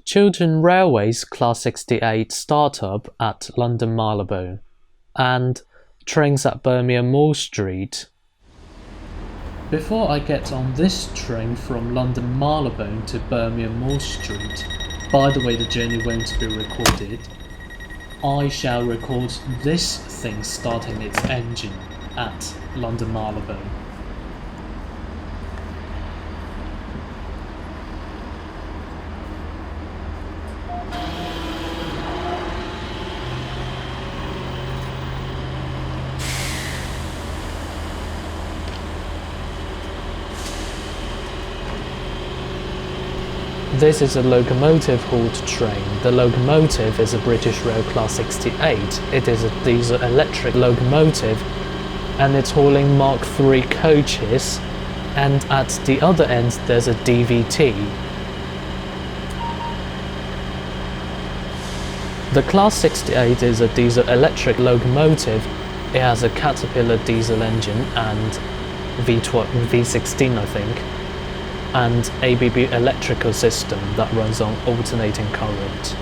Chiltern Railways Class 68 startup at London Marylebone and trains at Birmingham Moor Street. Before I get on this train from London Marylebone to Birmingham Moor Street, by the way the journey won't be recorded, I shall record this thing starting its engine at London Marylebone. This is a locomotive-hauled train. The locomotive is a British Rail Class 68. It is a diesel-electric locomotive and it's hauling Mark III coaches, and at the other end there's a DVT. The Class 68 is a diesel-electric locomotive. It has a Caterpillar diesel engine and V16 I think, and ABB electrical system that runs on alternating current.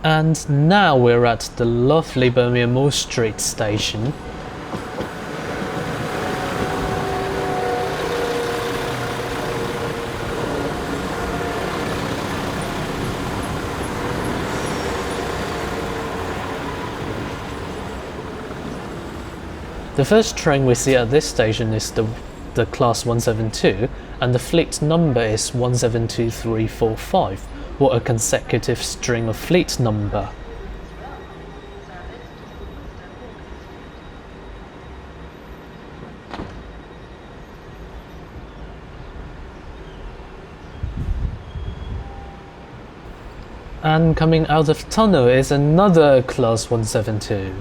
And now we're at the lovely Birmingham Moor Street station. The first train we see at this station is the Class 172, and the fleet number is 172345. What a consecutive string of fleet number. And coming out of tunnel is another Class 172.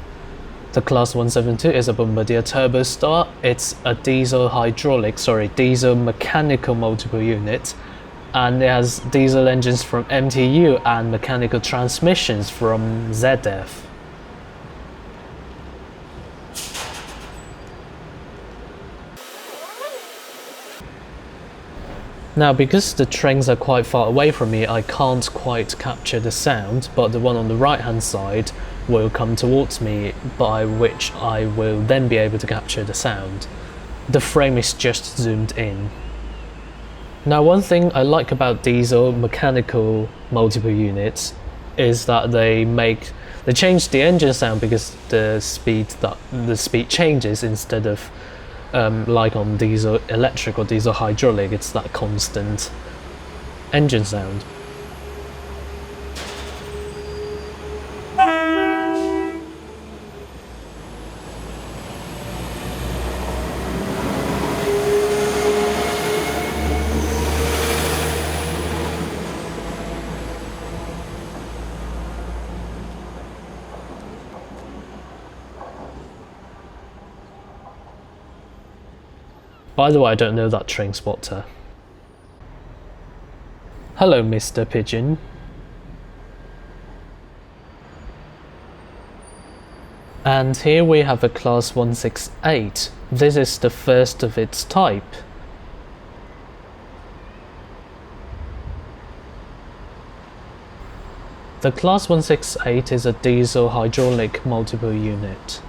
The Class 172 is a Bombardier Turbostar. It's a diesel mechanical multiple unit, and it has diesel engines from MTU and mechanical transmissions from ZF. Now, because the trains are quite far away from me, I can't quite capture the sound, but the one on the right hand side will come towards me, by which I will then be able to capture the sound. The frame is just zoomed in. Now, one thing I like about diesel mechanical multiple units is that they change the engine sound because the speed changes, instead of like on diesel electric or diesel hydraulic, it's that constant engine sound. By the way, I don't know that train spotter. Hello, Mr. Pigeon. And here we have a Class 168. This is the first of its type. The Class 168 is a diesel hydraulic multiple unit.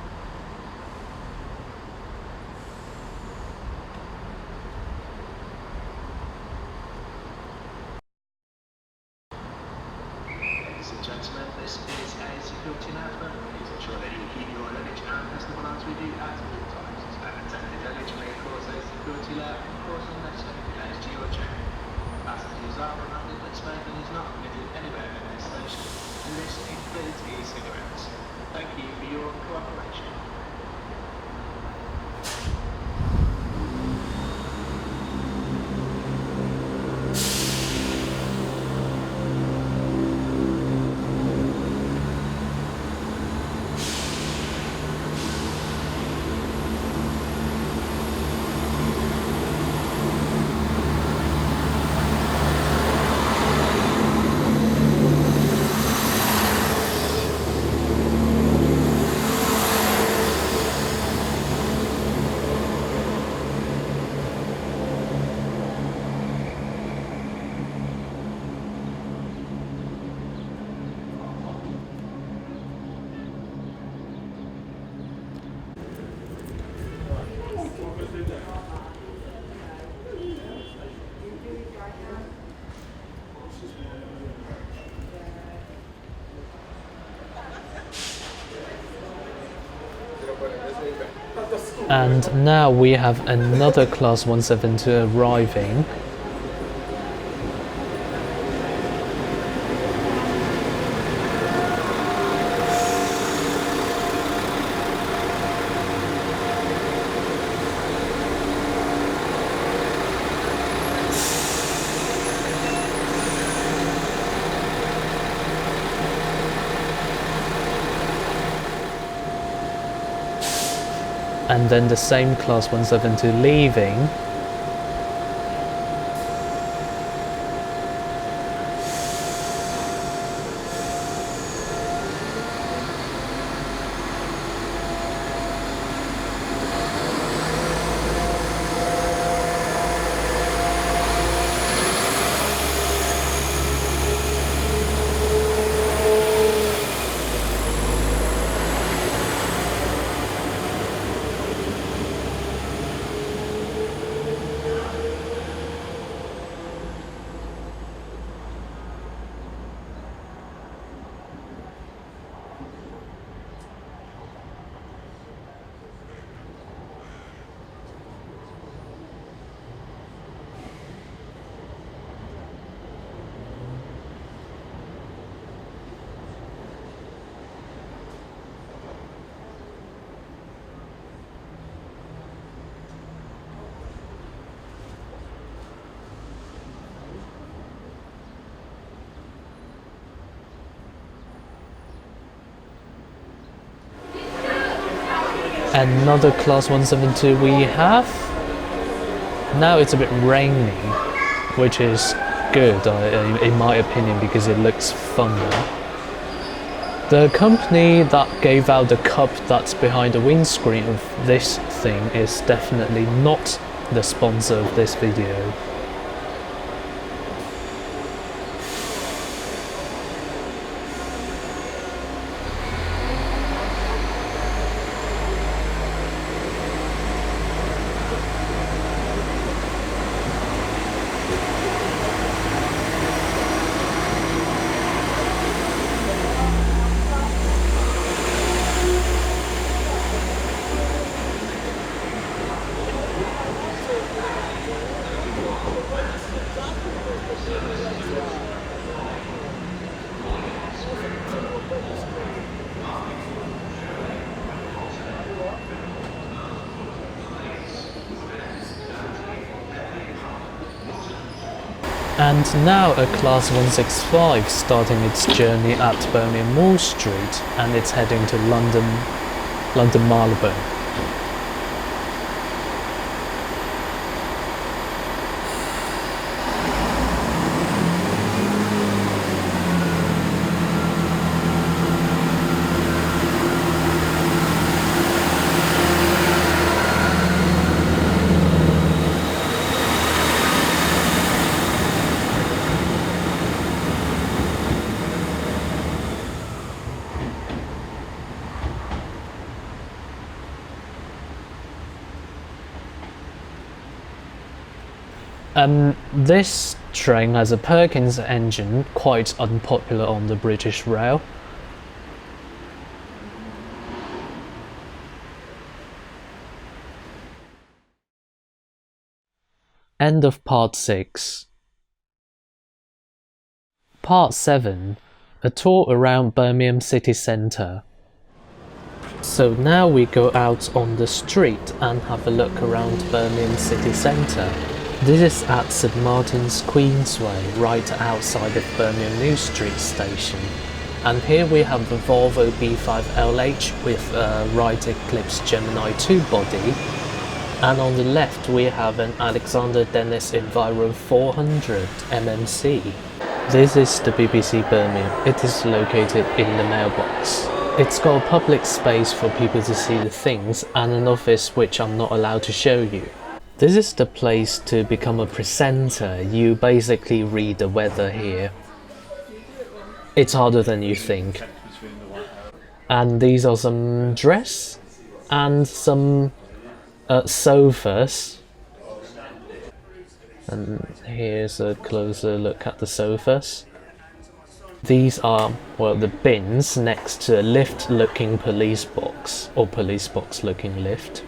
Ladies and gentlemen, this is a security announcement. Please ensure that you keep your luggage and personal belongings with you at all times. Unattended luggage may cause a security alert and cause unnecessary delays to your journey. Passengers are reminded that smoking is not permitted anywhere in this station, and this includes e-cigarettes. Thank you for your cooperation. And now we have another Class 172 arriving. And then the same Class 172 leaving. Another Class 172 we have. Now it's a bit rainy, which is good in my opinion because it looks funner. The company that gave out the cup that's behind the windscreen of this thing is definitely not the sponsor of this video. And now a Class 165 starting its journey at Birmingham Street, and it's heading to London Marylebone. This train has a Perkins engine, quite unpopular on the British Rail. End of part 6. Part 7. A tour around Birmingham city centre. So now we go out on the street and have a look around Birmingham city centre. This is at St Martin's Queensway, right outside of Birmingham New Street station. And here we have the Volvo B5LH with a Wright Eclipse Gemini 2 body. And on the left we have an Alexander Dennis Enviro 400 MMC. This is the BBC Birmingham. It is located in the mailbox. It's got a public space for people to see the things and an office which I'm not allowed to show you. This is the place to become a presenter. You basically read the weather here. It's harder than you think. And these are some dress and some sofas. And here's a closer look at the sofas. These are, well, the bins next to a lift looking police box, or police box looking lift.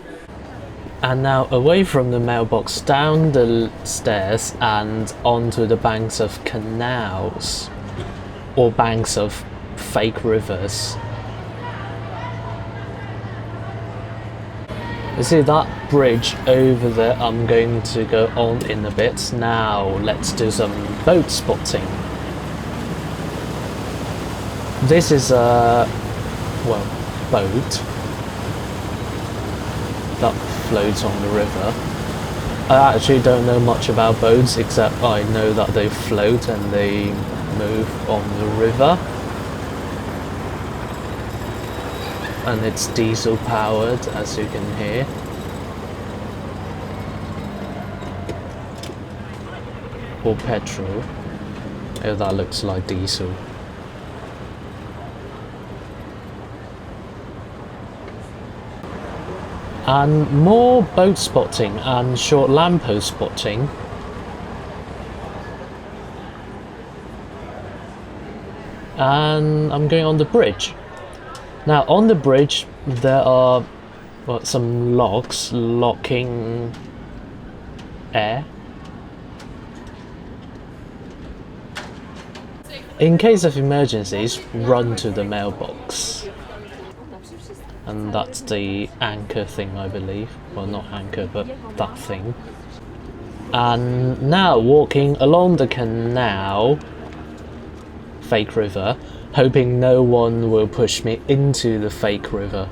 And now away from the mailbox, down the stairs and onto the banks of canals, or banks of fake rivers. You see that bridge over there? I'm going to go on in a bit. Now let's do some boat spotting. This is a, well, boat that floats on the river. I actually don't know much about boats, except I know that they float and they move on the river. And it's diesel powered, as you can hear. Or petrol. Oh, that looks like diesel. And more boat spotting and short lamppost spotting. And I'm going on the bridge. Now on the bridge there are, well, some locks locking air. In case of emergencies, run to the mailbox. And that's the anchor thing, I believe. Well, not anchor, but that thing. And now walking along the canal, fake river, hoping no one will push me into the fake river.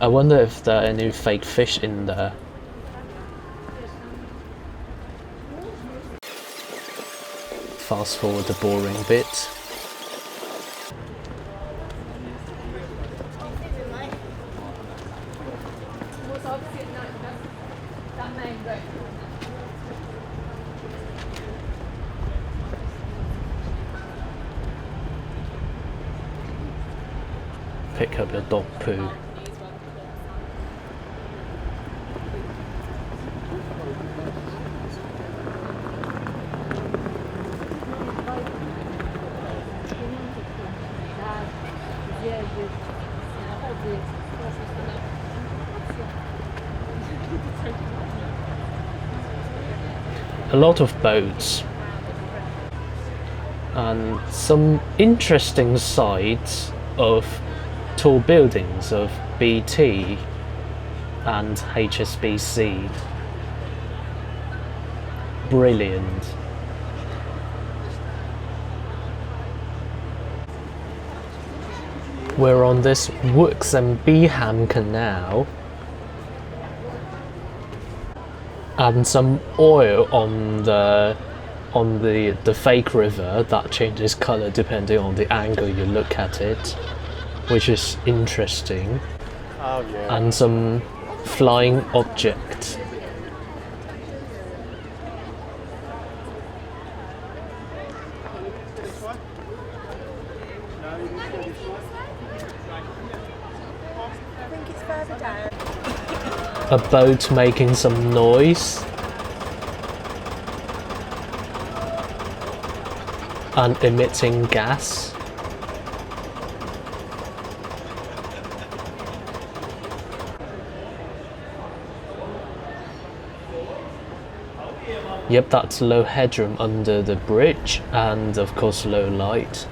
I wonder if there are any fake fish in there. Fast forward the boring bit. Pick up your dog poo. A lot of boats and some interesting sights of tall buildings of BT and HSBC. Brilliant. We're on this Wooks and Beeham Canal and some oil on the fake river that changes colour depending on the angle you look at it, which is interesting. Oh, yeah. And some flying object. A boat making some noise. and emitting gas. Yep, that's low headroom under the bridge, and of course low light.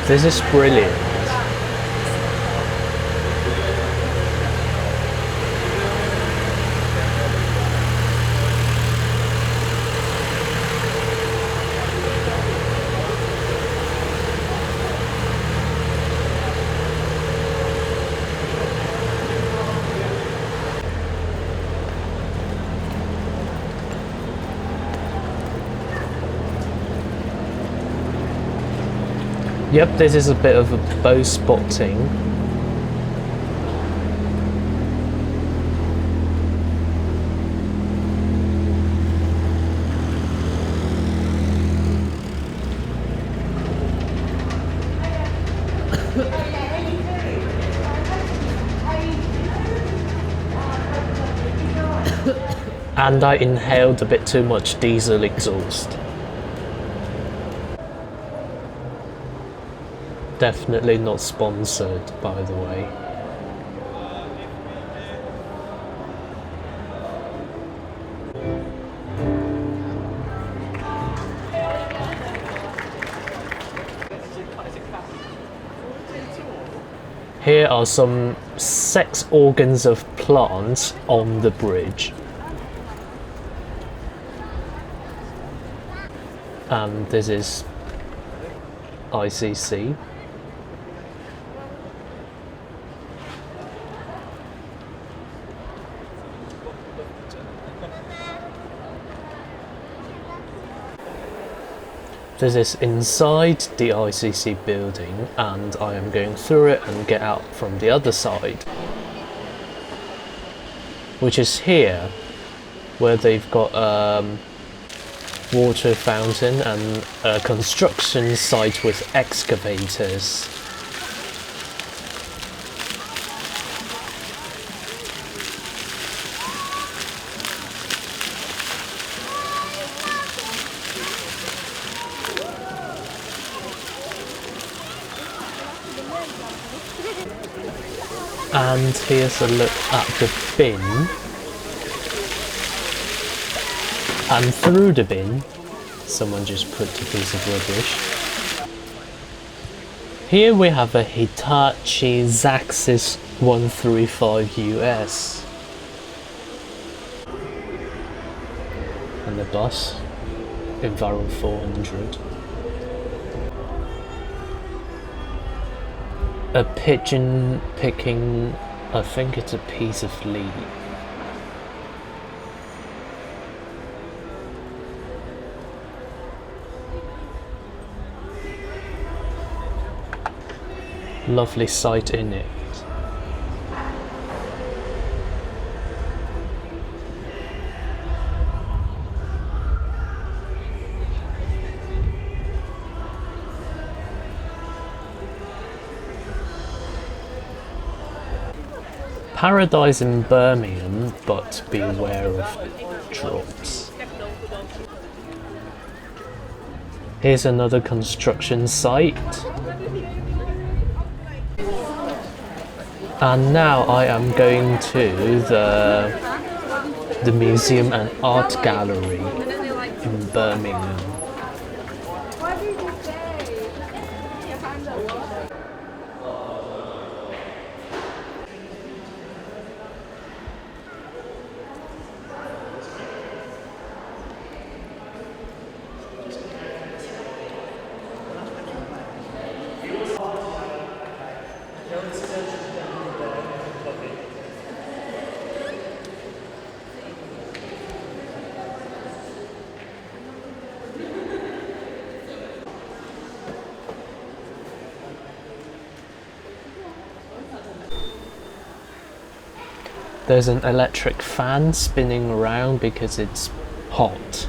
This is brilliant. Yep, this is a bit of a bow spotting. And I inhaled a bit too much diesel exhaust. Definitely not sponsored, by the way. Here are some sex organs of plants on the bridge. And this is ICC. This is inside the ICC building, and I am going through it and get out from the other side, which is here, where they've got water fountain and a construction site with excavators. And here's a look at the bin. And through the bin, someone just put a piece of rubbish. Here we have a Hitachi Zaxxas 135 US. And the bus, Enviro 400. A pigeon picking, I think it's a piece of leaf. Lovely sight in it. Paradise in Birmingham, but beware of drops. Here's another construction site. And now I am going to the Museum and Art Gallery in Birmingham. There's an electric fan spinning around because it's hot.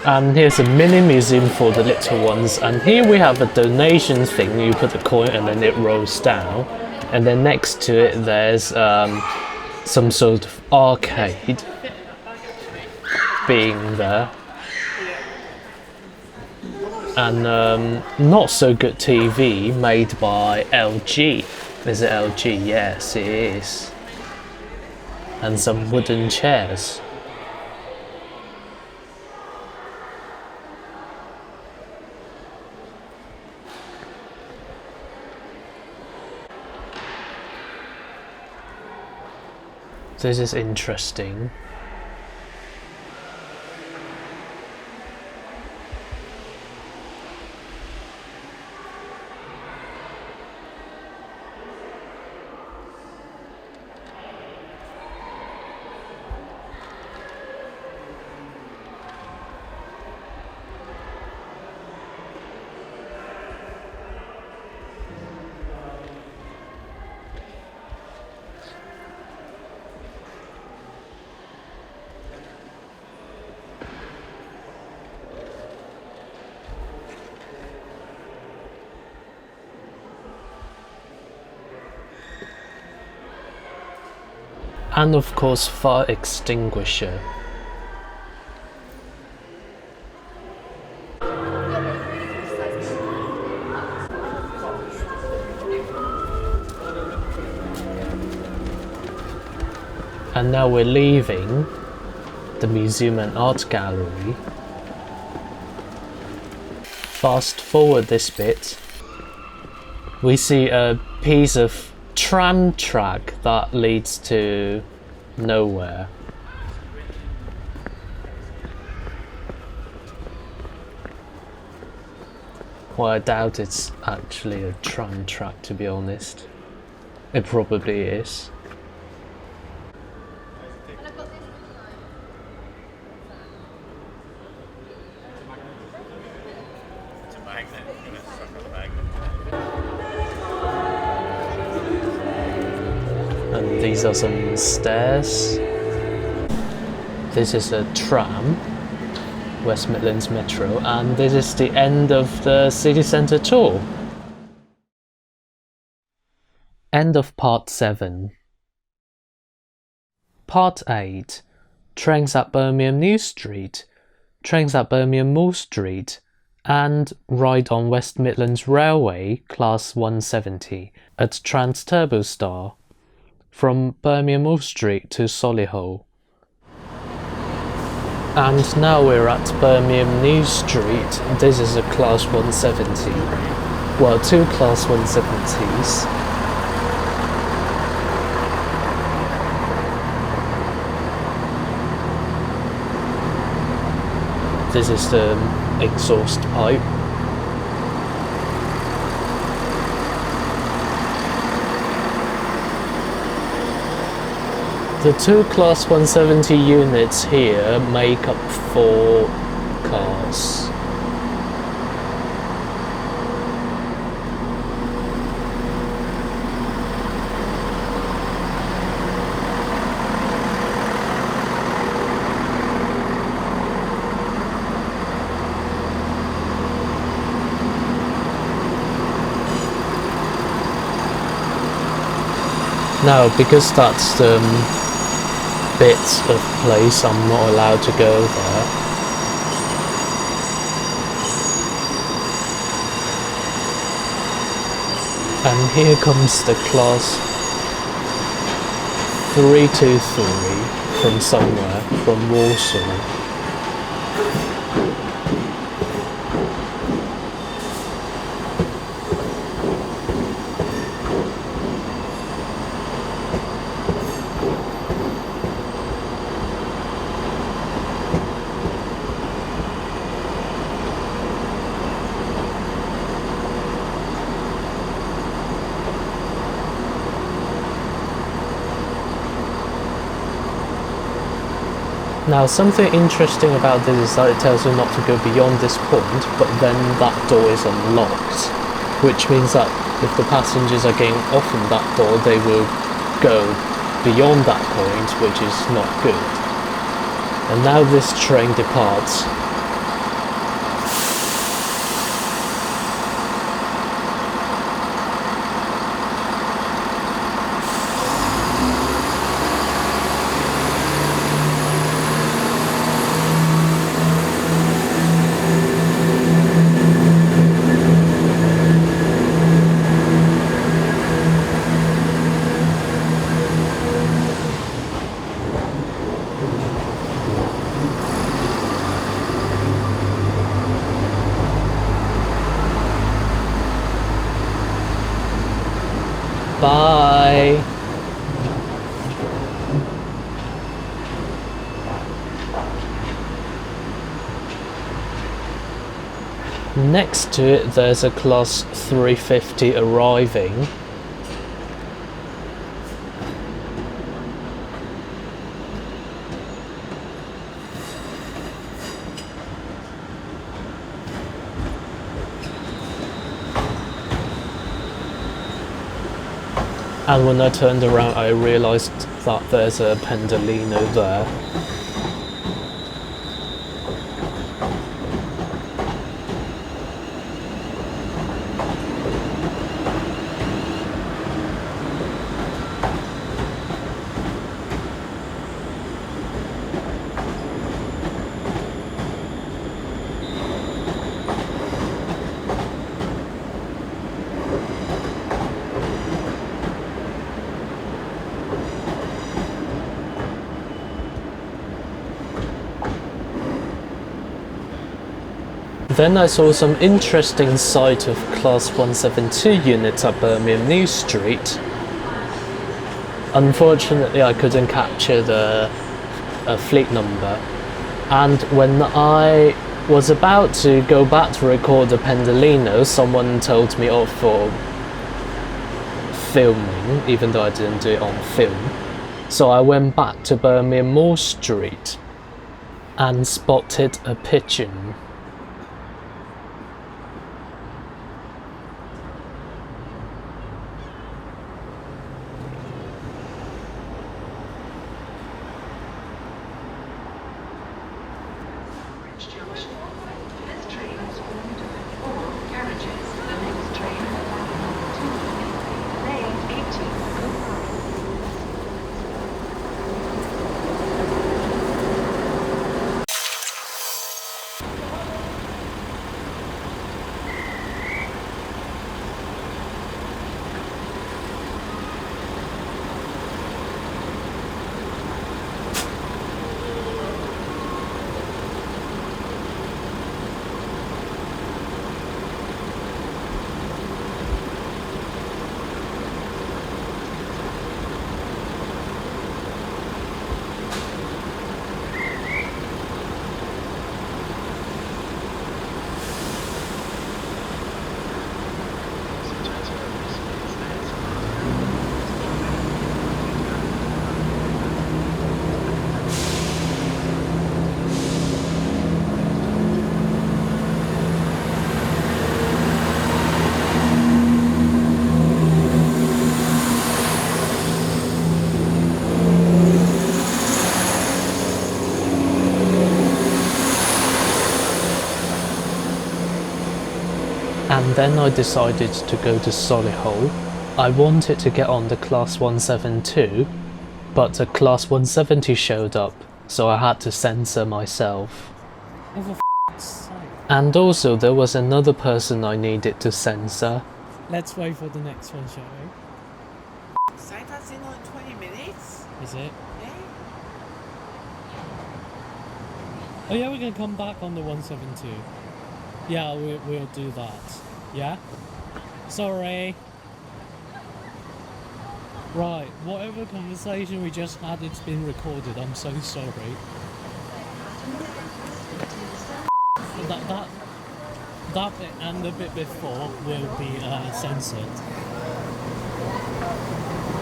And here's a mini museum for the little ones, and here we have a donation thing. You put a coin and then it rolls down, and then next to it there's some sort of arcade being there, and not so good TV made by LG. Is it LG? Yes, it is. And some wooden chairs. This is interesting. And of course, fire extinguisher. And now we're leaving the museum and art gallery. Fast forward this bit. We see a piece of tram track that leads to nowhere. Well, I doubt it's actually a tram track, to be honest. It probably is. And these are some stairs. This is a tram, West Midlands Metro, and this is the end of the city centre tour. End of part 7. Part 8. Trains at Birmingham New Street, trains at Birmingham Moor Street, and ride on West Midlands Railway Class 170 at Trans Turbo Star from Birmingham Moor Street to Solihull. And now we're at Birmingham New Street. This is a Class 170. Well, 2 Class 170s. This is the exhaust pipe. The 2 Class 170 units here make up 4 cars. Now, because that's the bit of place, I'm not allowed to go there. And here comes the Class 323 from somewhere, from Warsaw. Now something interesting about this is that it tells you not to go beyond this point, but then that door is unlocked, which means that if the passengers are getting off from that door, they will go beyond that point, which is not good. And now this train departs. Bye. Next to it, there's a Class 350 arriving. And when I turned around, I realised that there's a Pendolino there. Then I saw some interesting sight of Class 172 units at Birmingham New Street. Unfortunately, I couldn't capture the fleet number. And when I was about to go back to record the Pendolino, someone told me off for filming, even though I didn't do it on film. So I went back to Birmingham Moor Street and spotted a pigeon. Junction. This train is formed of 4 carriages. The next train is at lane And then I decided to go to Solihull. I wanted to get on the Class 172, but the Class 170 showed up, so I had to censor myself. Oh, for f***'s sake. And also there was another person I needed to censor. Let's wait for the next one, shall we? Say that's in like 20 minutes? Is it? Yeah. Oh yeah, we're gonna come back on the 172. Yeah, we'll do that. Yeah? Sorry. Right, whatever conversation we just had, it's been recorded. I'm so sorry. That bit and the bit before will be censored.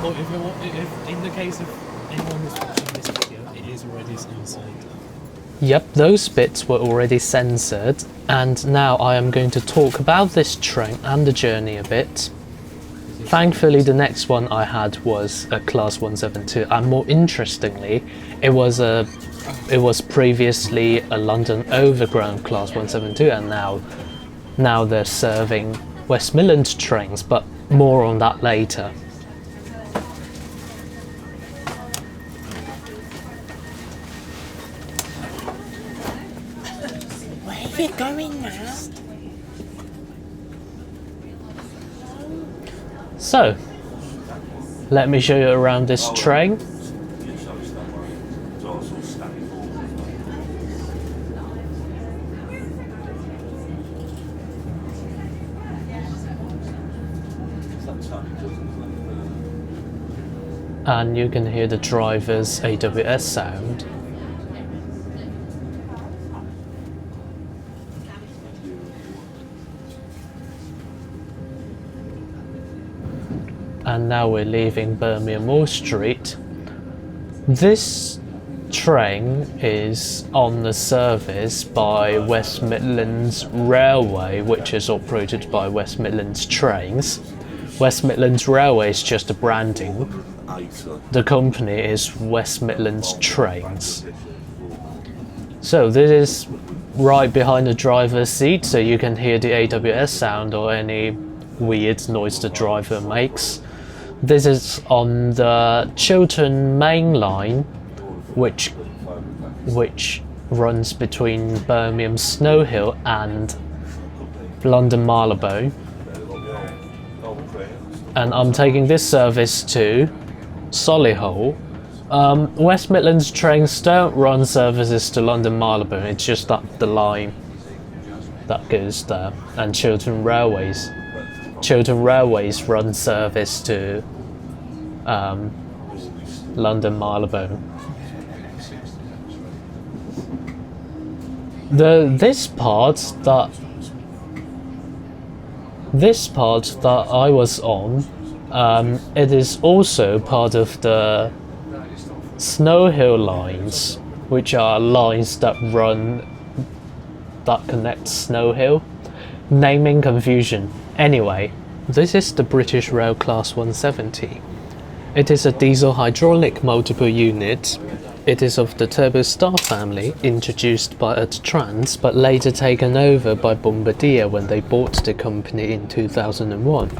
Or if in the case of anyone who's watching this video, it is already censored. Yep, those bits were already censored, and now I am going to talk about this train and the journey a bit. Thankfully, the next one I had was a Class 172, and more interestingly, it was previously a London Overground Class 172, and now they're serving West Midlands trains, but more on that later. Where are you going now? So, let me show you around this train. And you can hear the driver's AWS sound. And now we're leaving Birmingham Moor Street. This train is on the service by West Midlands Railway, which is operated by West Midlands Trains. West Midlands Railway is just a branding. The company is West Midlands Trains. So this is right behind the driver's seat, so you can hear the AWS sound or any weird noise the driver makes. This is on the Chiltern Main Line, which runs between Birmingham Snow Hill and London Marylebone. And I'm taking this service to Solihull. West Midlands Trains don't run services to London Marylebone, it's just that the line that goes there. And Chiltern Railways run service to London Marylebone. This part that I was on, it is also part of the Snow Hill lines, which are lines that connect Snow Hill. Naming confusion. Anyway, this is the British Rail Class 170. It is a diesel hydraulic multiple unit. It is of the Turbostar family, introduced by Trans, but later taken over by Bombardier when they bought the company in 2001.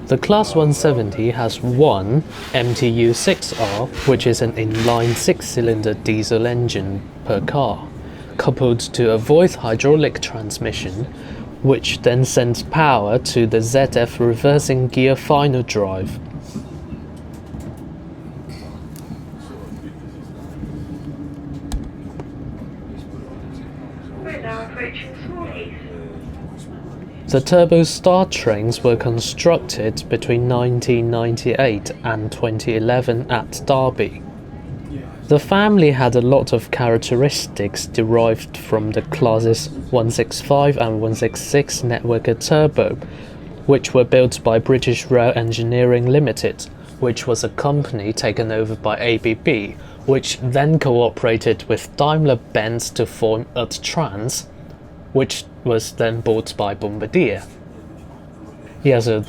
The Class 170 has one MTU-6R, which is an inline 6-cylinder diesel engine per car, coupled to a Voith hydraulic transmission, which then sends power to the ZF reversing gear final drive. We're now approaching Heath. The Turbostar trains were constructed between 1998 and 2011 at Derby. The family had a lot of characteristics derived from the classes 165 and 166 Networker Turbo, which were built by British Rail Engineering Limited, which was a company taken over by ABB, which then cooperated with Daimler-Benz to form Trans, which was then bought by Bombardier. Yeah, so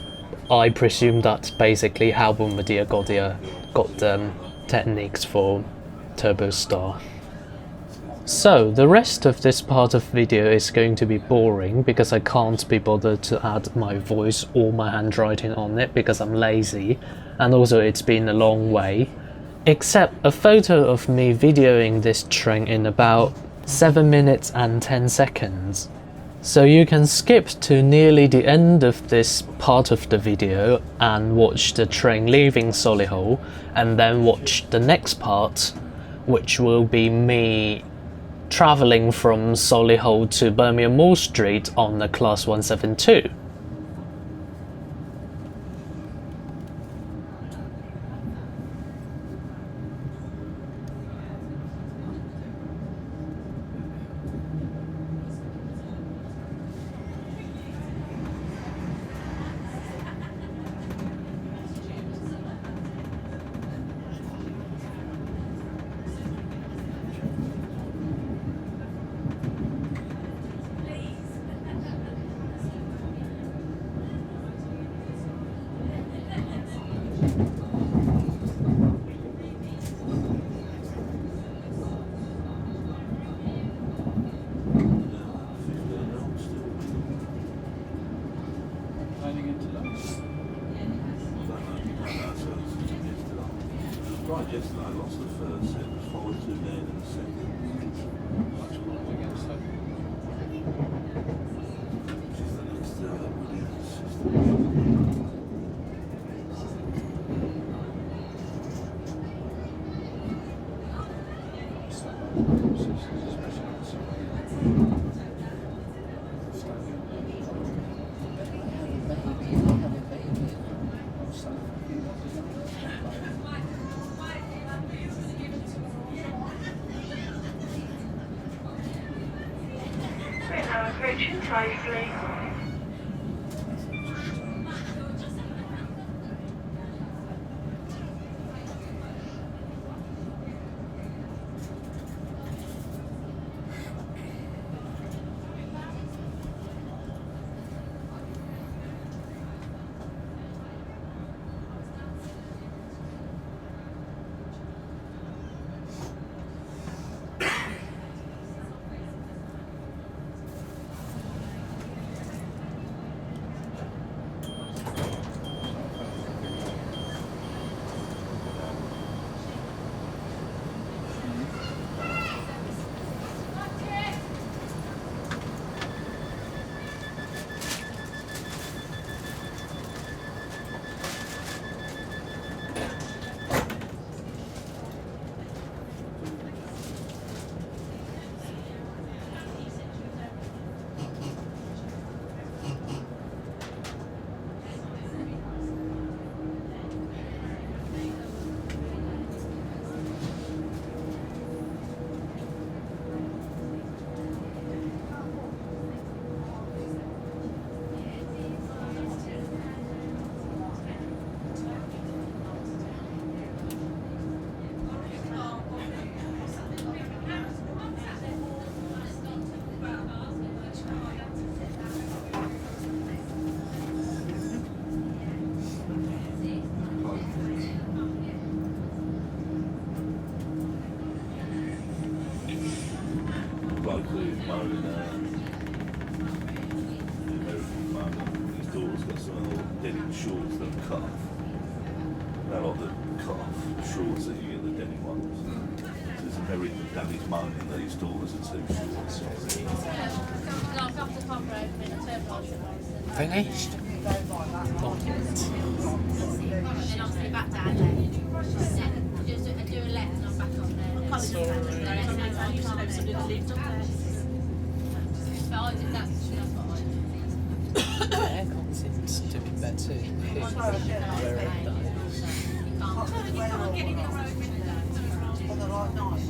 I presume that's basically how Bombardier got the techniques for Turbostar. So, the rest of this part of video is going to be boring because I can't be bothered to add my voice or my handwriting on it because I'm lazy, and also it's been a long way. Except a photo of me videoing this train in about 7 minutes and 10 seconds. So you can skip to nearly the end of this part of the video and watch the train leaving Solihull, and then watch the next part, which will be me travelling from Solihull to Birmingham Moor Street on the Class 172. Right, yesterday I lost the first set, was 5-2 there in the second. Much more. She's the next Williams sister. We're now approaching Thameslink. Denim shorts that cut off. They're like the cut off shorts that you get, the denim ones. So there's American daddy's moaning that his daughters are too short. Finished? Not yet. Then obviously back down there. Just do a left and I'm back on there. I used to know somebody that lived up there. But I did that's what I did. Aircon seems to be better here where it does. You can't get in your own window. On the right night.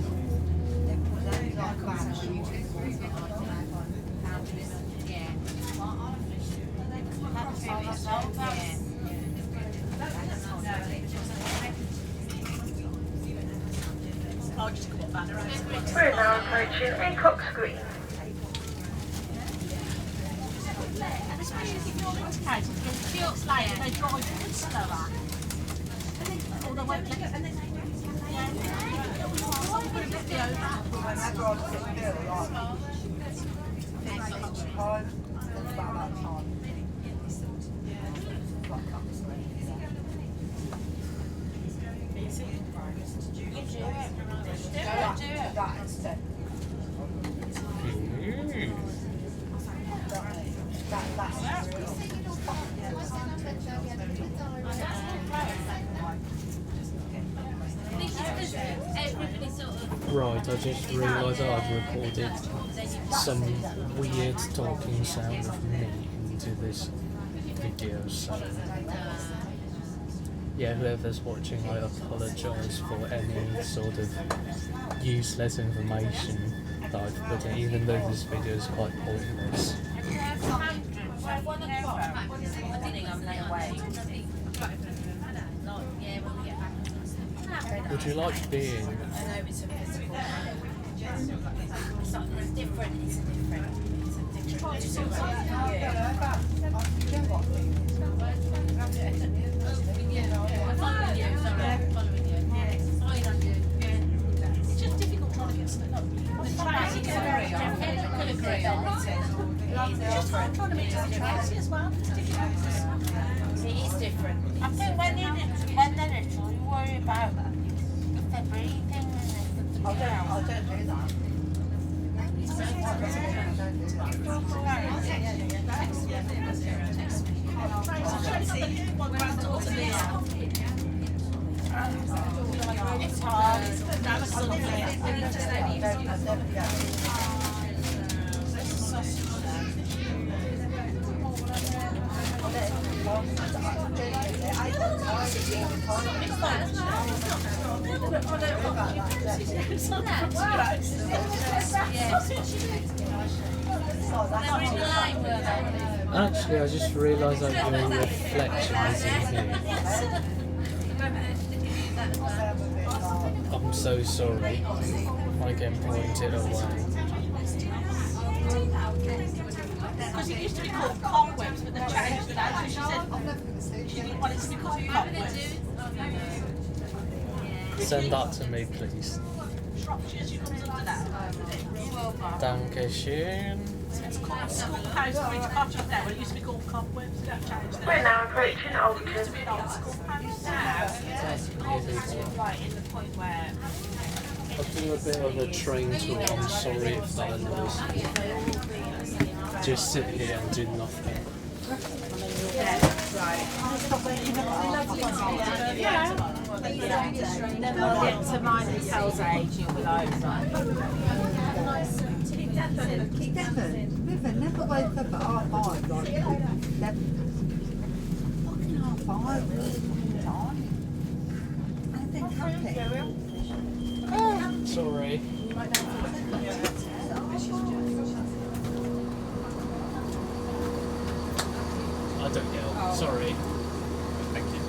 We're now approaching a corkscrew. And especially if you're indicated against Fields layer, they drive good slower. Or they won't let you. Right, I just realised I've recorded some weird talking sound of me into this video, so yeah, whoever's watching, I apologise for any sort of useless information that I've put in, even though this video is quite pointless. Would you like being? I know it's a physical something that's different, it's a different. It's just difficult trying to get stuff up. It's just hard trying to make it as well. It's difficult. It is different. I think when they're little, you worry about if they're breathing and I don't do that. It's hard. Actually, I just realised that your reflection is in here. I'm so sorry. I can point it away. Because it used to be called cobwebs, but they've changed the name. She said she didn't want it to be called cobwebs. Send that to me, please. Shropshire's comes under that. Dankeschön. It's called school postbridge cottage now. It used to be called cobwebs. They've changed the name. We're now approaching Alstom. It used to be an old school post. Now it's like in the point where I'll do a bit of a train tour. I'm sorry if that annoys you. Just sit here and do nothing. Then we'll get to mine and Tel's age, you'll be like, Never wake up at 5:30, like 11. Fucking 5:30, anything happy? Sorry. I don't yell. Sorry. Thank you.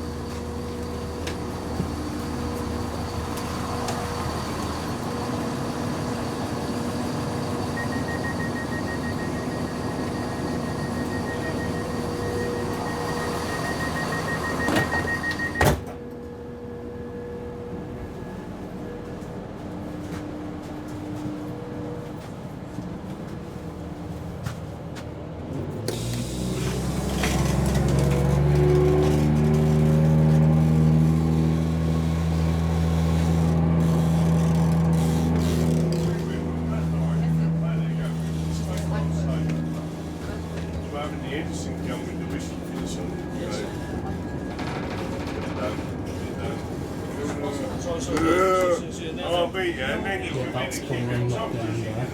Yeah, that's probably not down there.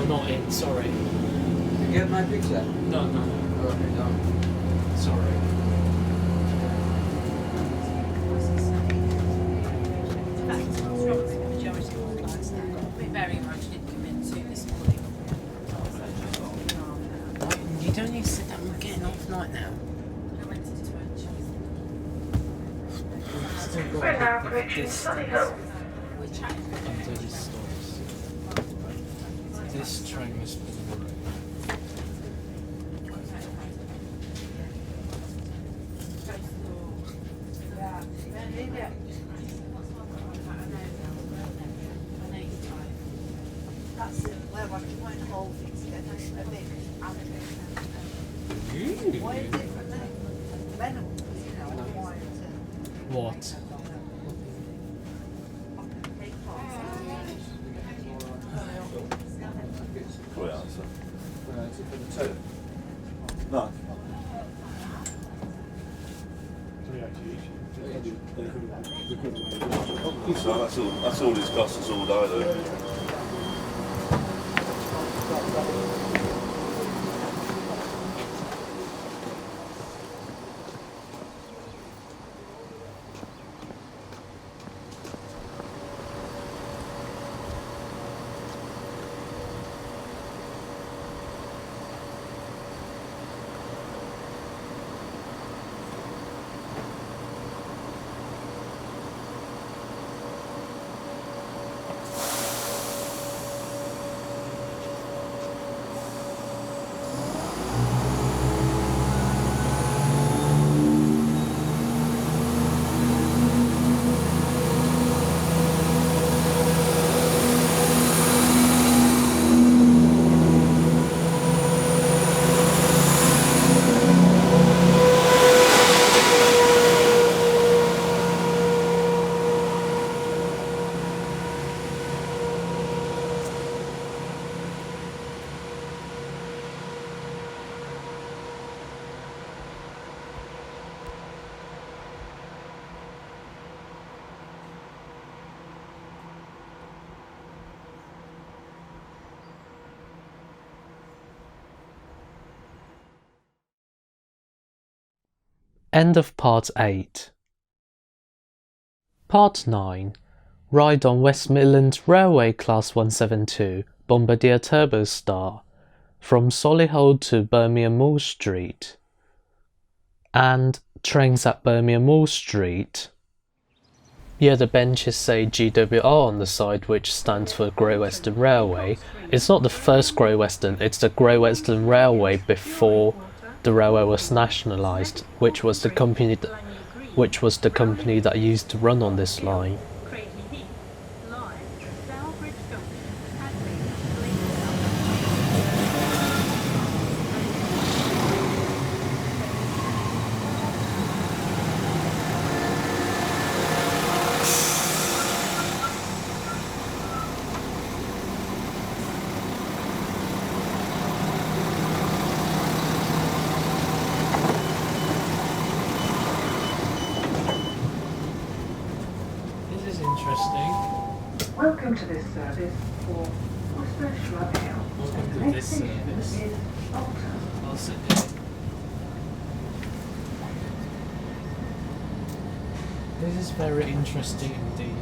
Not in, sorry. You get my picture? No. Okay, no. Sorry. we very much didn't commit to this morning. You don't need to sit down, we're getting off night now. We're now approaching Solihull. Until this stops. This train must be whole thing's a bit Why is it different then? Venom, you know, why it's What? Right answer. No. So that's all it's cost us all day though. End of Part 8. Part 9. Ride on West Midlands Railway Class 172 Bombardier Turbo Star from Solihull to Birmingham Moor Street. And trains at Birmingham Moor Street. Yeah, the benches say GWR on the side, which stands for Great Western Railway. It's not the first Great Western, it's the Great Western Railway before the railway was nationalised, which was the company that used to run on this line. Welcome to this service for Worcester Shrub Hill. Welcome to The this next station service. is Alstom. I'll sit here. This is very interesting indeed.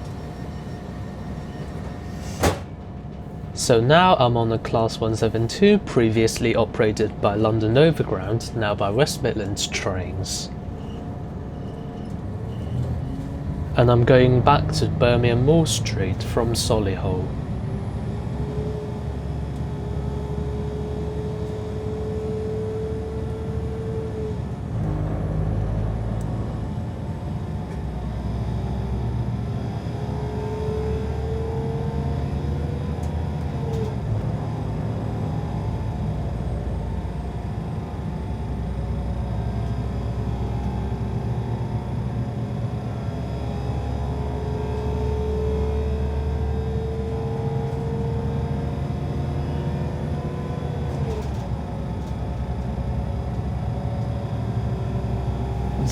So now I'm on a Class 172, previously operated by London Overground, now by West Midlands Trains. And I'm going back to Birmingham Moor Street from Solihull.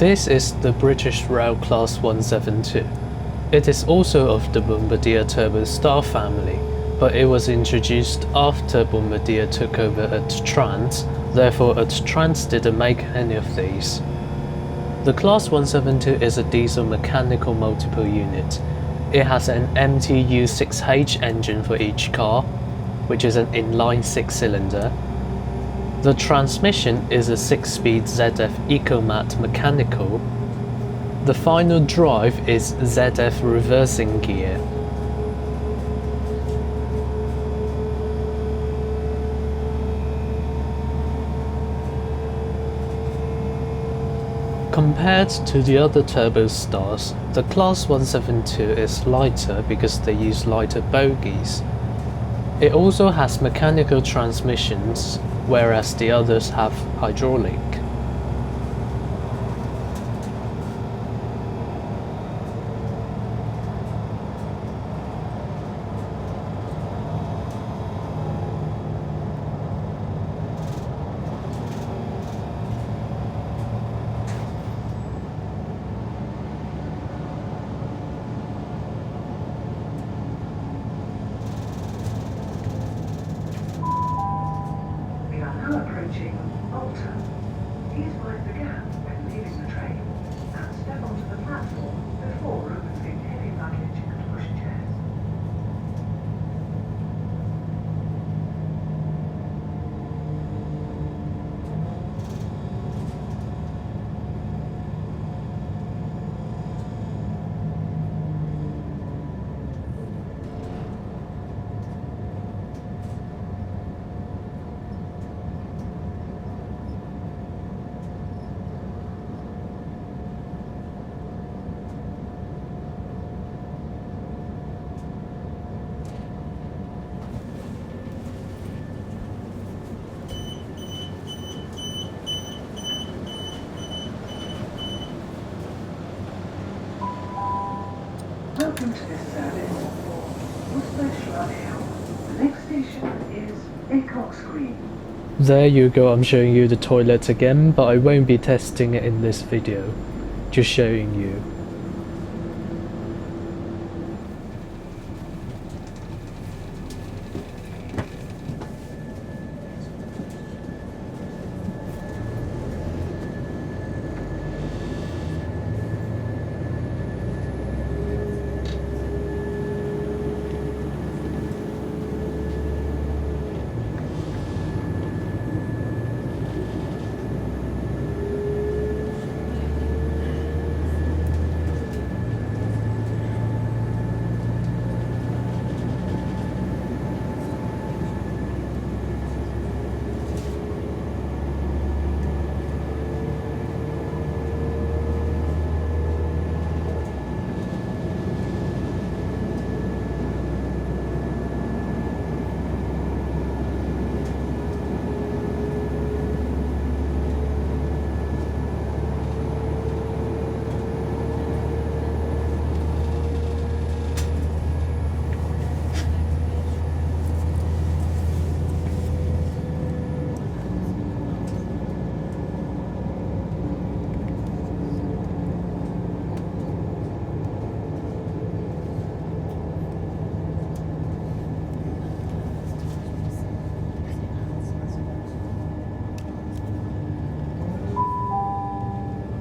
This is the British Rail Class 172. It is also of the Bombardier Turbo Star family, but it was introduced after Bombardier took over at Trans, therefore at Trans didn't make any of these. The Class 172 is a diesel mechanical multiple unit. It has an MTU-6H engine for each car, which is an inline 6-cylinder. The transmission is a 6-speed ZF Ecomat mechanical. The final drive is ZF reversing gear. Compared to the other Turbo Stars, the Class 172 is lighter because they use lighter bogies. It also has mechanical transmissions, whereas the others have hydraulic. Welcome to this service for Worcester Hill. The next station is Acox Green. There you go, I'm showing you the toilet again, but I won't be testing it in this video. Just showing you.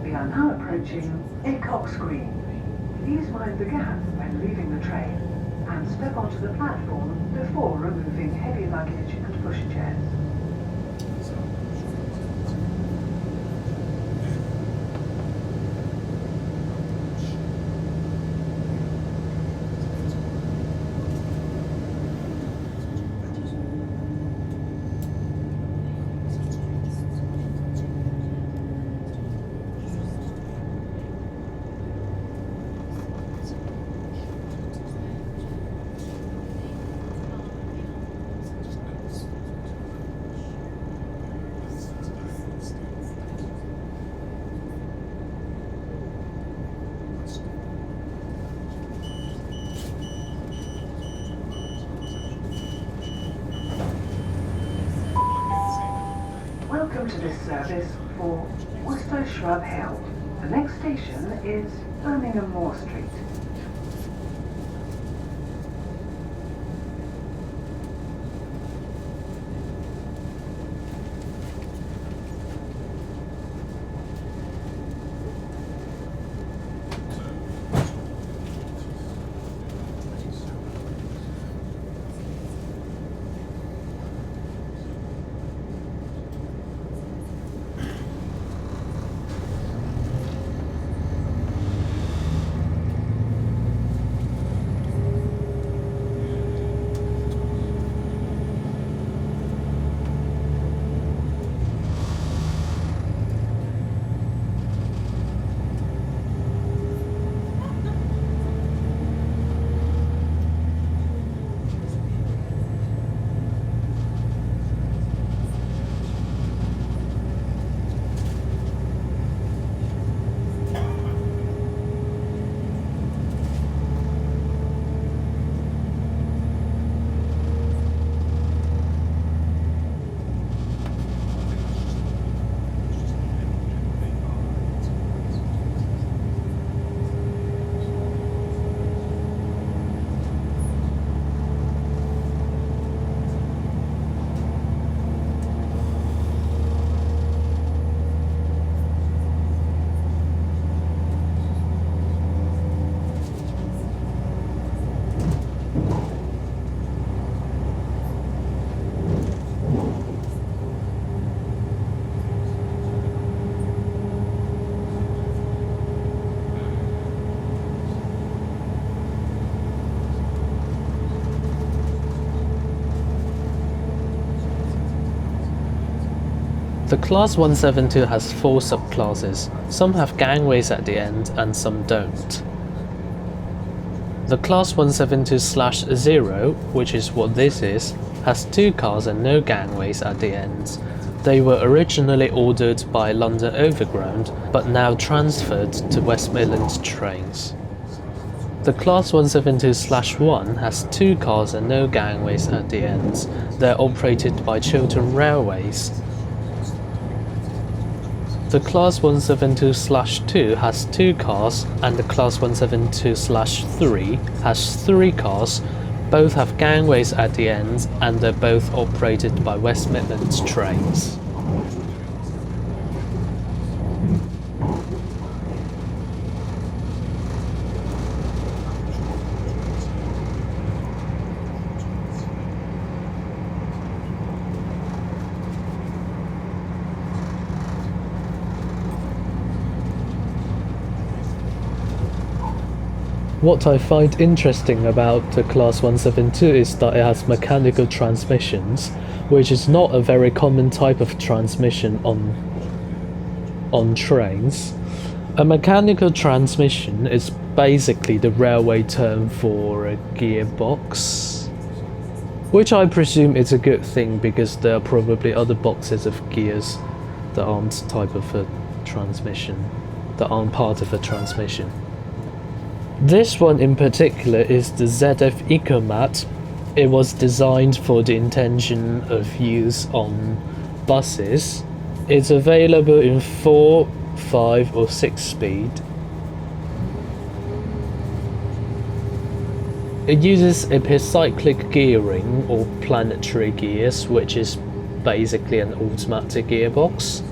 We are now approaching Acox Green. Please mind the gap when leaving the train and step onto the platform before removing heavy luggage and pushchairs. Welcome to this service for Worcester Shrub Hill. The next station is Birmingham Moor Street. Class 172 has 4 subclasses. Some have gangways at the end and some don't. The Class 172/0, which is what this is, has 2 cars and no gangways at the ends. They were originally ordered by London Overground, but now transferred to West Midlands trains. The Class 172/1 has 2 cars and no gangways at the ends. They're operated by Chiltern Railways. The Class 172/2 has 2 cars, and the Class 172/3 has 3 cars. Both have gangways at the ends, and they're both operated by West Midlands trains. What I find interesting about the Class 172 is that it has mechanical transmissions, which is not a very common type of transmission on trains. A mechanical transmission is basically the railway term for a gearbox, which I presume is a good thing because there are probably other boxes of gears that aren't type of a transmission, that aren't part of a transmission. This one in particular is the ZF Ecomat. It was designed for the intention of use on buses. It's available in 4, 5 or 6 speed. It uses epicyclic gearing or planetary gears, which is basically an automatic gearbox.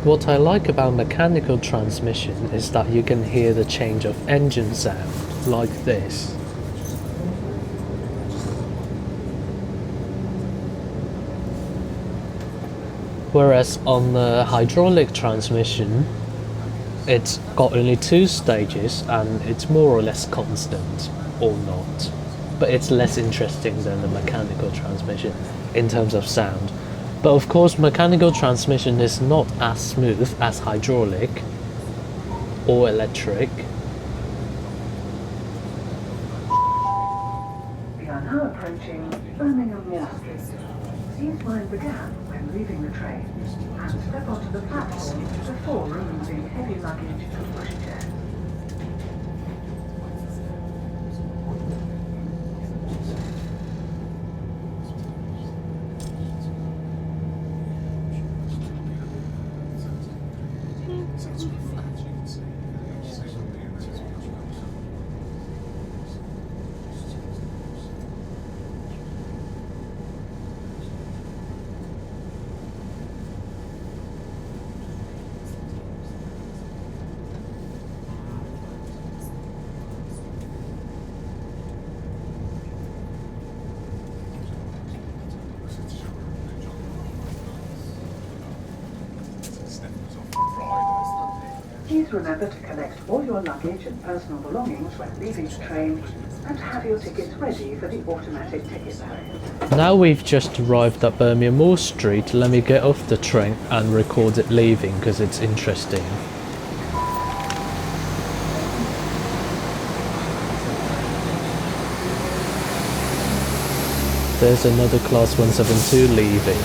What I like about mechanical transmission is that you can hear the change of engine sound, like this. Whereas on the hydraulic transmission, it's got only 2 stages and it's more or less constant, or not. But it's less interesting than the mechanical transmission in terms of sound. But of course, mechanical transmission is not as smooth as hydraulic or electric. We are now approaching Birmingham Street. Please mind the gap when leaving the train and step onto the platform before removing heavy luggage and pushchairs. Please remember to collect all your luggage and personal belongings when leaving the train and have your tickets ready for the automatic ticket bag. Now we've just arrived at Birmingham Street, let me get off the train and record it leaving because it's interesting. There's another Class 172 leaving.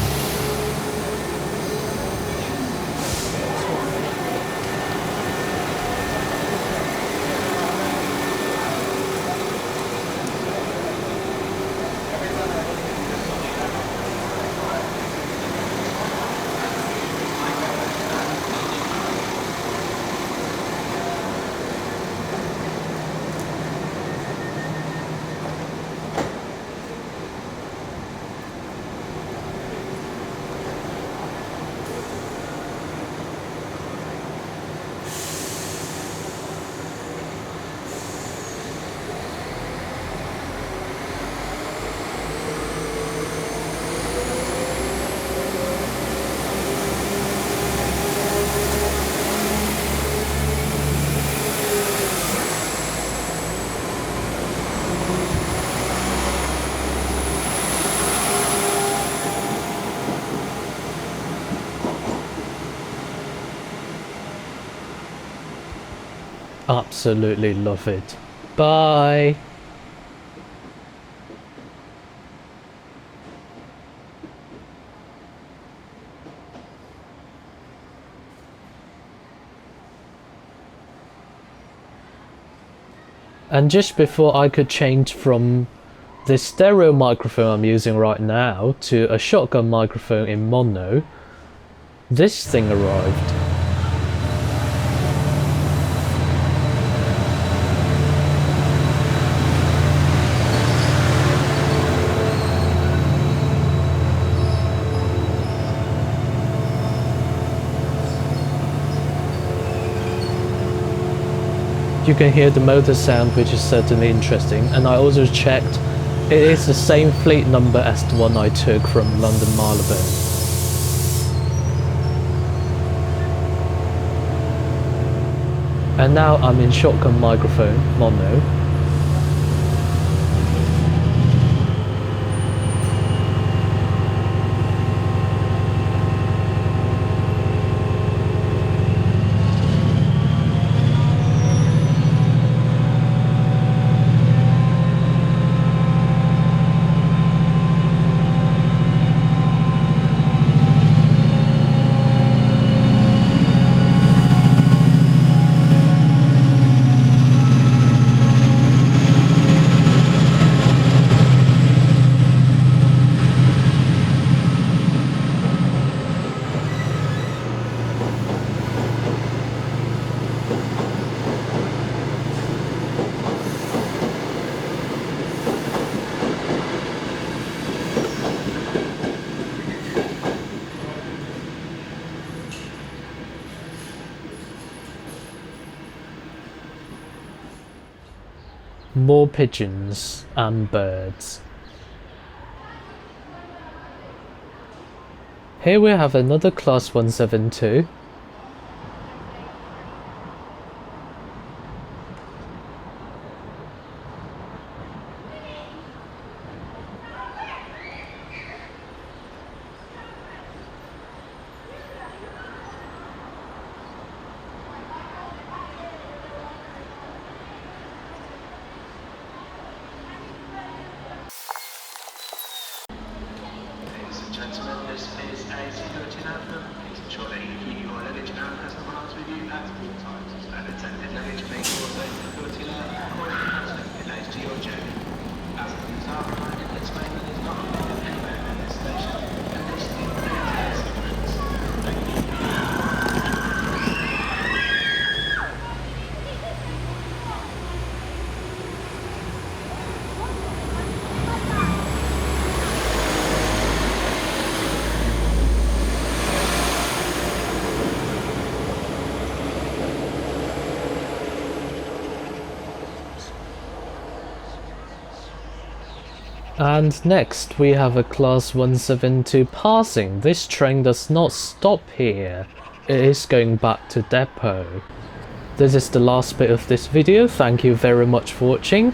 Absolutely love it. Bye! And just before I could change from the stereo microphone I'm using right now to a shotgun microphone in mono, this thing arrived. You can hear the motor sound, which is certainly interesting, and I also checked it is the same fleet number as the one I took from London Marylebone. And now I'm in shotgun microphone, mono. More pigeons and birds. Here we have another Class 172. Gentlemen, this is a security announcement. Please ensure that you keep your luggage and personal belongings with you at all times. Unattended luggage may cause a security alert and Croydon Thameslink delays to your journey. Passengers are reminded that Spainland is not included anywhere in this station, and this is the secrets. Thank you. And next we have a Class 172 passing. This train does not stop here. It is going back to depot. This is the last bit of this video. Thank you very much for watching.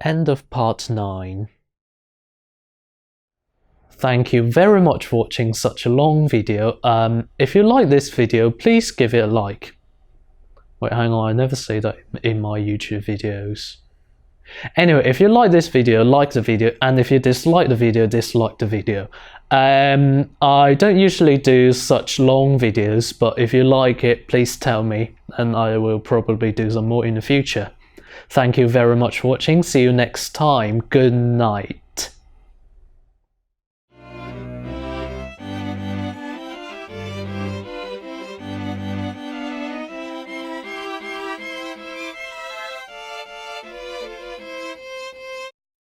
End of part 9. Thank you very much for watching such a long video. If you like this video, please give it a like. Wait, hang on, I never say that in my YouTube videos. Anyway, if you like this video, like the video, and if you dislike the video, dislike the video. I don't usually do such long videos, but if you like it, please tell me, and I will probably do some more in the future. Thank you very much for watching. See you next time. Good night.